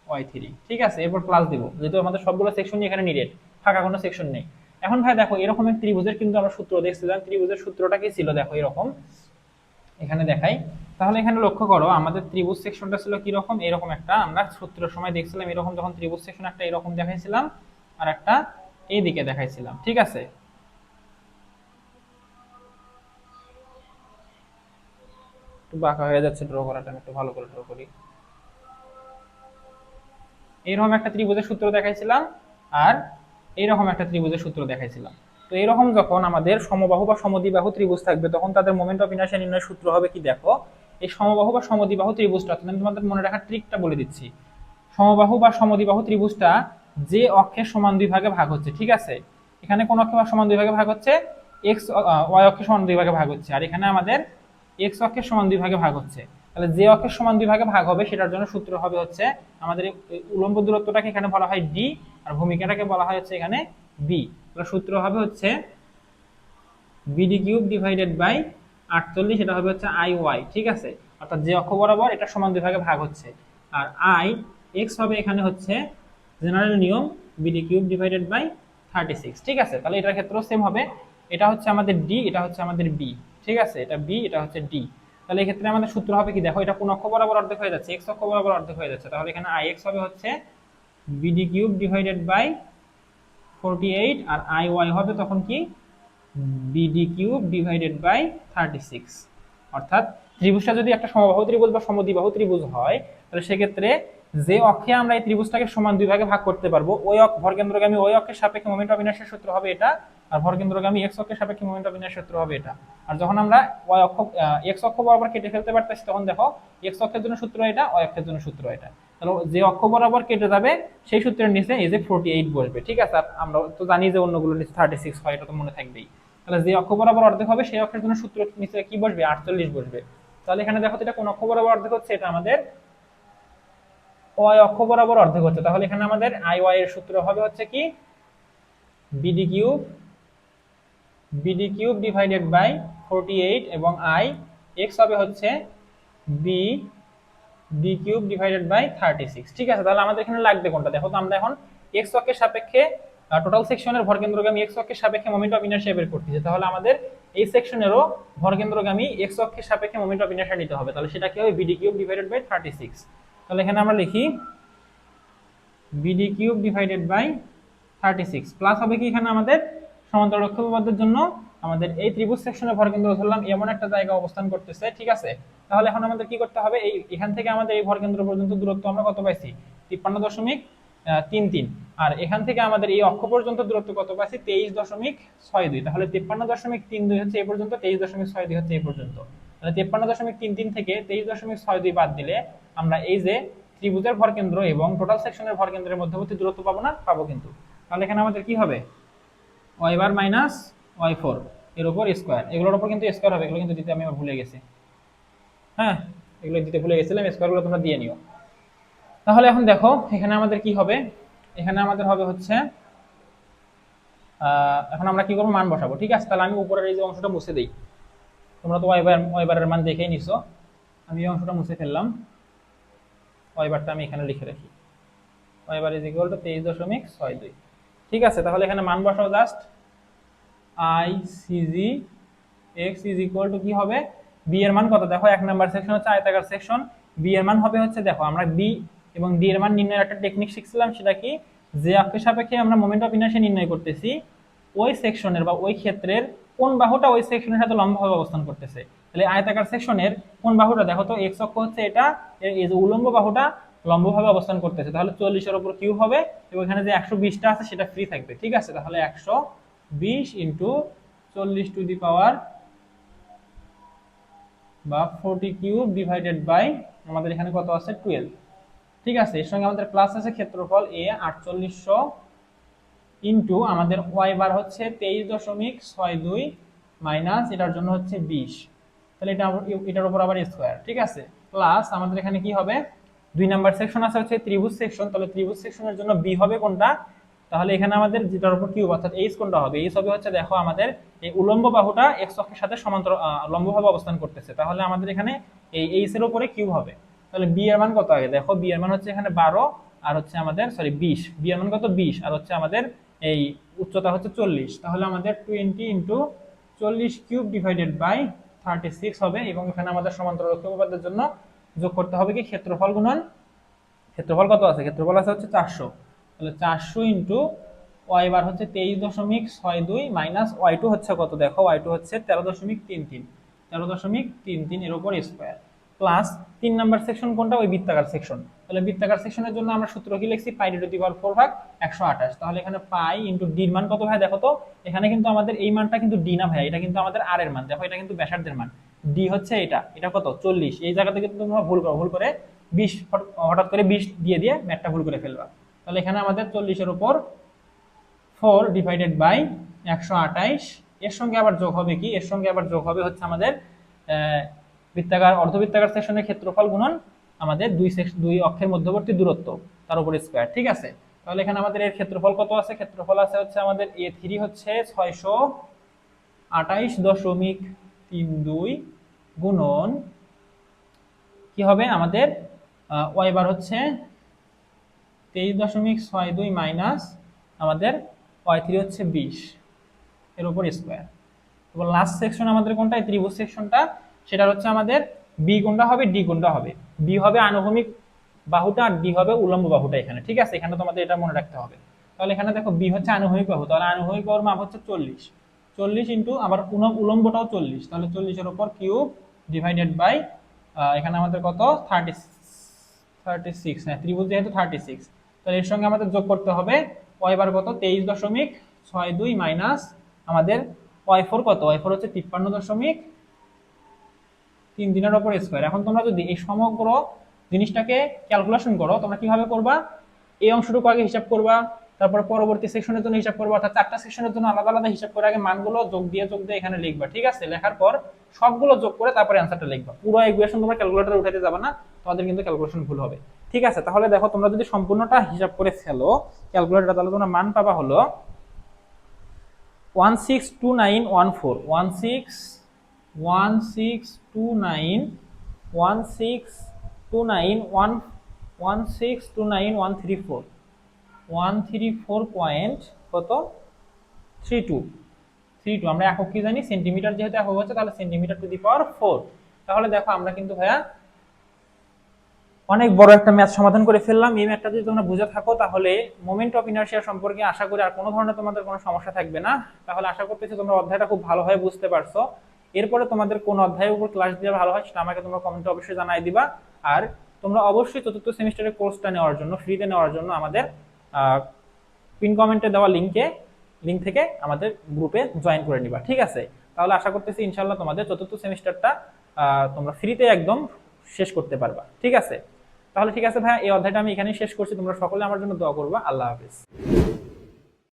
Y three. ঠিক আছে, এরপর প্লাস দিব, যেহেতু আমাদের সবগুলো সেকশনই এখানে নিডেড, ফাঁকা কোনো সেকশন নেই। এখন ভাই দেখো এরকম এক ত্রিভুজের কিন্তু আমরা সূত্র দেখছিলাম, ত্রিভুজের সূত্রটা কি ছিল দেখো এরকম, এখানে দেখাই। তাহলে এখানে লক্ষ্য করো আমাদের ত্রিভুজ সেকশনটা ছিল কি রকম, এরকম একটা আমরা সূত্রের সময় দেখছিলাম এরকম, যখন ত্রিভুজ সেকশন একটা এরকম দেখাইছিলাম আর একটা এই দিকে দেখাইছিলাম। ঠিক আছে, একটু বাঁকা হয়ে যাচ্ছে ড্র করাটা, আমি একটু ভালো করে ড্র করি। এইরকম একটা ত্রিভুজের সূত্র দেখাইছিলাম আর এইরকম একটা ত্রিভুজের সূত্র দেখাইছিলাম। তো এরকম যখন আমাদের সমবাহু বা সমদ্বিবাহু ত্রিভুজ থাকবে, তখন তাদের মোমেন্ট অফ ইনারশিয়া নির্ণয়ের সূত্র হবে কি দেখো, এই সমবাহু বা সমদ্বিবাহু ত্রিভুজটা, আমি তোমাদের মনে রাখার ট্রিকটা বলে দিচ্ছি। সমবাহু বা সমদ্বিবাহু ত্রিভুজটা যে অক্ষের সমান দুই ভাগে ভাগ হচ্ছে, ঠিক আছে, এখানে কোন অক্ষের সমান দুই ভাগে ভাগ হচ্ছে, এক্স ওয়াই অক্ষের সমান দুই ভাগে ভাগ হচ্ছে, আর এখানে আমাদের এক্স অক্ষের সমান দুই ভাগে ভাগ হচ্ছে। তাহলে যে অক্ষের সমান দুই ভাগে ভাগ হবে সেটার জন্য সূত্র হবে হচ্ছে, আমাদের উলম্ব দূরত্বটাকে এখানে বলা হয় ডি, আর ভূমিকাটাকে বলা হয় হচ্ছে এখানে বি। তাহলে সূত্র হবে হচ্ছে বিডি কিউব ডিভাইডেড বাই 48, এটা হবে হচ্ছে আই ওয়াই। ঠিক আছে, অর্থাৎ যে অক্ষ বরাবর এটা সমান দুই ভাগে ভাগ হচ্ছে, আর আই এক্স হবে এখানে হচ্ছে জেনারেল নিয়ম বিডি কিউব ডিভাইডেড বাই 36। ঠিক আছে, তাহলে এটার ক্ষেত্রেও সেম হবে, এটা হচ্ছে আমাদের ডি, এটা হচ্ছে আমাদের বি। ঠিক আছে, এটা বি, এটা হচ্ছে ডি। তাহলে এই ক্ষেত্রে আমাদের সূত্র হবে কি দেখো, এটা কোন অক্ষ বরাবর অর্ধেক হয়ে যাচ্ছে, এক্স অক্ষ বরাবর অর্ধেক হয়ে যাচ্ছে, তাহলে এখানে আই এক্স হবে হচ্ছে বিডি কিউব ডিভাইডেড বাই 48, আর আই ওয়াই হবে তখন কি বিডি কিউব ডিভাইডেড বাই 36। অর্থাৎ ত্রিভুজটা যদি একটা সমবাহু ত্রিভুজ বা সমদ্বিবাহু ত্রিভুজ হয়, তাহলে সেক্ষেত্রে যে অক্ষে আমরা এই ত্রিভুজটাকে সমান দুই ভাগে ভাগ করতে পারবো, ওই ভরকেন্দ্রগামী ওই অক্ষের সাপেক্ষে মোমেন্ট অফ ইনারশিয়ার সূত্র হবে এটা, আর ভরকেন্দ্রগামী এক্স অক্ষের সাপেক্ষে মোমেন্ট অফ ইনারশিয়ার সূত্র হবে এটা। আর যখন আমরা ওয়াই অক্ষ এক্স অক্ষ বরাবর কেটে ফেলতে পারতেছি, তখন দেখো এক্স অক্ষের জন্য সূত্র এটা, ওয়াই অক্ষের জন্য সূত্র এটা। তাহলে যে অক্ষ বরাবর কেটে যাবে সেই সূত্রের নিচে এই যে 48 বসবে। ঠিক আছে, আর আমরা তো জানি যে অন্যগুলোর নিচে 36 হয়, এটা তো মনে থাকবেই। তাহলে যে অক্ষ বরাবর অর্ধেক হবে সেই অক্ষের জন্য সূত্র নিচে কি বসবে, 48 বসবে। তো তাহলে এখানে দেখো তো এটা কোন অক্ষ বরাবর অর্ধেক হচ্ছে, এটা আমাদের ওয়াই অক্ষ বরাবর অর্ধেক হচ্ছে। তাহলে এখানে আমাদের আই ওয়াই এর সূত্র হবে হচ্ছে কি বিডি কিউব ডিভাইডেড বাই 48 এবং আই এক্স হবে হচ্ছে B D cube divided by 36। ঠিক আছে, তাহলে আমাদের এখানে লাগবে কোনটা দেখো তো। আমরা এখন এক্স অক্ষের সাপেক্ষে টোটাল সেকশনের ভরকেন্দ্রগামী এক্স অক্ষের সাপেক্ষে মোমেন্ট অফ ইনারশিয়া বের করতেছি। তাহলে আমাদের এই সেকশনেরও ভরকেন্দ্রগামী এক্স অক্ষের সাপেক্ষে মোমেন্ট অফ ইনারশিয়া নিতে হবে। তাহলে সেটা কি হবে বিডি কিউব ডিভাইডেড বাই 36। তাহলে এখানে আমরা লিখি B D cube divided by 36 plus হবে কি এখানে আমাদের সমান্তরাল অক্ষপথের জন্য আমাদের এই ত্রিভুজ সেকশনের ভরকেন্দ্র ধরলাম এমন একটা জায়গা অবস্থান করতেছে। ঠিক আছে, তাহলে এখন আমাদের কি করতে হবে, এই এখান থেকে আমাদের এই ভরকেন্দ্র পর্যন্ত দূরত্ব আমরা কত পাইছি 53.33, আর এখান থেকে আমাদের এই অক্ষ পর্যন্ত দূরত্ব কত পাইছি 23.62। তাহলে 53.32 হচ্ছে এই পর্যন্ত, 23.62 হচ্ছে এই পর্যন্ত। তাহলে 53.33 থেকে 23.62 বাদ দিলে আমরা এই যে ত্রিভুজের ভরকেন্দ্র এবং টোটাল সেকশনের ভরকেন্দ্রের মধ্যবর্তী দূরত্ব পাবো না, পাবো কিন্তু। তাহলে এখানে আমাদের কি হবে y bar minus Y four এর উপর স্কোয়ার, এগুলোর উপর কিন্তু স্কোয়ার হবে, এগুলো কিন্তু দিতে আমি ভুলে গেছি। হ্যাঁ, এগুলো দিতে ভুলে গেছিলাম, স্কোয়ারগুলো তোমরা দিয়ে নিও। তাহলে এখন দেখো এখানে আমাদের কি হবে, এখানে আমাদের হবে হচ্ছে এখন আমরা কি করবো মান বসাবো। ঠিক আছে, তাহলে আমি উপরের এই যে অংশটা মুছে দিই, তোমরা তো ওয়াই বারের মান দেখেই নিছো, আমি এই অংশটা মুছে ফেললাম, ওয়াই বারটা আমি এখানে লিখে রাখি, Y bar is equal to 23.62। ঠিক আছে, তাহলে এখানে মান বসাও just I C G X is equal to কি হবে বি এর মান কত, দেখো এক নাম্বার সেকশন হচ্ছে আয়তাকার সেকশন, বি এর মান হবে হচ্ছে, দেখো আমরা বি এবং ডি এর মান নির্ণয়ের একটা টেকনিক শিখছিলাম, সেটা কি যে অক্ষের সাপেক্ষে আমরা মোমেন্ট অফ ইনারশিয়া নির্ণয় করতেছি ওই সেকশনের বা ওই ক্ষেত্রের কোন বাহুটা ওই সেকশনের সাথে লম্বভাবে অবস্থান করতেছে। তাহলে আয়তাকার সেকশনের কোন বাহুটা, দেখো তো এক্স অক্ষ হচ্ছে এটা, এই যে উলম্ব বাহুটা লম্বভাবে অবস্থান করতেছে, তাহলে 40 এর উপর কিউব হবে এবং এখানে যে 120টা আছে সেটা ফ্রি থাকবে। ঠিক আছে, তাহলে 120 ইন্টু 40 টু দি পাওয়ার বা 40 কিউব ডিভাইডেড বাই আমাদের এখানে কত আছে 12। ঠিক আছে, এর সঙ্গে আমাদের প্লাস আছে ক্ষেত্রফল এ 4800 ইন্টু আমাদের ওয়াই বার হচ্ছে 23.62 মাইনাস এটার জন্য হচ্ছে 20, তাহলে এটার উপর আবার স্কোয়ার। ঠিক আছে, প্লাস আমাদের এখানে কি হবে 2 নাম্বার সেকশন আছে হচ্ছে ত্রিভুজ সেকশন, তাহলে ত্রিভুজ সেকশনের জন্য বি হবে কোনটা, তাহলে এখানে আমাদের যেটার উপর কিউব অর্থাৎ এইচ কোনটা হবে, এইচ হবে হচ্ছে দেখো আমাদের এই উলম্ব বাহুটা এক্স অক্ষের সাথে সমান্তরাল লম্বভাবে অবস্থান করতেছে, তাহলে আমাদের এখানে এই এইচ এর উপরে কিউব হবে। তাহলে বি এর মান কত আগে দেখো, বি এর মান হচ্ছে এখানে 12 আর হচ্ছে আমাদের সরি 20, বি এর মান কত 20 আর হচ্ছে আমাদের এই উচ্চতা হচ্ছে 40, তাহলে আমাদের 20 ইন্টু 40 কিউব ডিভাইডেড বাই 36 হবে এবং এখানে আমাদের সমান্তরাল অক্ষপথের জন্য যোগ করতে হবে কি ক্ষেত্রফল গুণন, ক্ষেত্রফল কত আছে, ক্ষেত্রফল আছে হচ্ছে 400, তাহলে 400 ইন্টু ওয়াই বার হচ্ছে 23.62 মাইনাস ওয়াই টু হচ্ছে কত, দেখো ওয়াই টু হচ্ছে 13.33 এর উপর স্কোয়ার, প্লাস 3 নাম্বার সেকশন কোনটা, ওই বৃত্তাকার সেকশন। তাহলে বৃত্তাকার সেকশনের জন্য আমরা সূত্র কি লিখছি পাই টু দি পাওয়ার 4 ভাগ 128, তাহলে এখানে পাই ইন্টু ডি এর মান কত ভাই দেখো তো, এখানে কিন্তু আমাদের এই মানটা কিন্তু ডি না ভাই, এটা কিন্তু আমাদের আর এর মান, দেখো এটা কিন্তু ব্যাসার্ধের মান, ডি হচ্ছে এটা কত 40, এই জায়গা থেকে তোমরা ভুল করে 20 হঠাৎ করে 20 দিয়ে দিয়ে ম্যাথটা ভুল করে ফেলবা। তাহলে এখানে আমাদের 40 এর উপর 4 ডিভাইডেড বাই 128, এর সঙ্গে আবার যোগ হবে কি, এর সঙ্গে আবার যোগ হবে হচ্ছে আমাদের বৃত্তাকার অর্ধবৃত্তাকার সেকশনের ক্ষেত্রফল গুণন আমাদের দুই অক্ষের মধ্যবর্তী দূরত্ব তার উপর স্কয়ার। ঠিক আছে, তাহলে এখানে আমাদের এর ক্ষেত্রফল কত আছে, ক্ষেত্রফল আছে হচ্ছে আমাদের A3 হচ্ছে 628.32 গুণন কি হবে আমাদের ওয়াই বার হচ্ছে 23.62 মাইনাস আমাদের ওয়াই থ্রি হচ্ছে 20 এর উপর স্কোয়ার। এবং লাস্ট সেকশন আমাদের কোনটা, ত্রিভুজ সেকশনটা, সেটা হচ্ছে আমাদের বি কোনটা হবে ডি কোনটা হবে, বি হবে আনুভূমিক বাহুটা আর ডি হবে উলম্ব বাহুটা এখানে। ঠিক আছে, এখানে তোমাদের এটা মনে রাখতে হবে। তাহলে এখানে দেখো বি হচ্ছে আনুভূমিক বাহু, তাহলে আনুভূমিক বাহুর মাপ হচ্ছে 40 ইন্টু আবার উলম্বটাও 40, তাহলে 40 এর উপর কিউব ডিভাইডেড বাই এখানে আমাদের কত 36, হ্যাঁ ত্রিভুজ যেহেতু 36, তাহলে এর সঙ্গে আমাদের যোগ করতে হবে ওয়াই বার কত 23.62 মাইনাস আমাদের ওয়াই ফোর কত, ওয়াই ফোর হচ্ছে 53.33 উপর স্কোয়ার। এখন তোমরা যদি এই সমগ্র জিনিসটাকে ক্যালকুলেশন করো, তোমরা কিভাবে করবা, এই অংশটুকু আগে হিসাব করবা, তারপর পরবর্তী সেকশনের জন্য হিসাব করবো, অর্থাৎ 4টা সেকশনের জন্য আলাদা আলাদা হিসাব করে আগে মানগুলো যোগ দিয়ে এখানে লিখবা, ঠিক আছে? লেখার পর সবগুলো যোগ করে তারপরে অ্যান্সারটা লিখবা। পুরো ইকুয়েশন তোমরা ক্যালকুলেটরে উঠাতে যাবে না, তোমাদের কিন্তু ক্যালকুলেশন ভুল হবে, ঠিক আছে? তাহলে দেখো তোমরা যদি সম্পূর্ণটা হিসাব করে ফেলো ক্যালকুলেটরে, তাহলে তোমরা মান পাবা হলো 162914 164 134 কত 32 আমরা একক কি জানি সেন্টিমিটার, যেহেতু একক হচ্ছে তাহলে সেন্টিমিটার টু দি পাওয়ার 4। তাহলে দেখো আমরা কিন্তু ভাইয়া অনেক বড় একটা ম্যাথ সমাধান করে ফেললাম। এই ম্যাথটা যদি তোমরা বুঝে থাকো তাহলে মোমেন্ট অফ ইনারশিয়া সম্পর্কে আশা করি আর কোনো ধরনের তোমাদের কোনো সমস্যা থাকবে না। তাহলে আশা করতেছি তোমরা অধ্যায়টা খুব ভালোভাবে বুঝতে পারছো। এরপরে তোমাদের কোন অধ্যায়ের উপর ক্লাস দিয়ে ভালো হয় সেটা আমাকে তোমরা কমেন্টে অবশ্যই জানাই দিবা। আর তোমরা অবশ্যই চতুর্থ সেমিস্টারের কোর্সটা নেওয়ার জন্য, ফ্রিতে নেওয়ার জন্য আমাদের পিন কমেন্টে দেওয়া লিঙ্ক থেকে আমাদের গ্রুপে জয়েন করে নিবা, ঠিক আছে? তাহলে আশা করতেছি ইনশাআল্লাহ তোমাদের চতুর্থ সেমিস্টারটা তোমরা ফ্রিতে একদম শেষ করতে পারবা, ঠিক আছে? তাহলে ঠিক আছে ভাইয়া, এই অধ্যায়টা আমি এখানেই শেষ করছি। তোমরা সকলে আমার জন্য দোয়া করবা। আল্লাহ হাফেজ।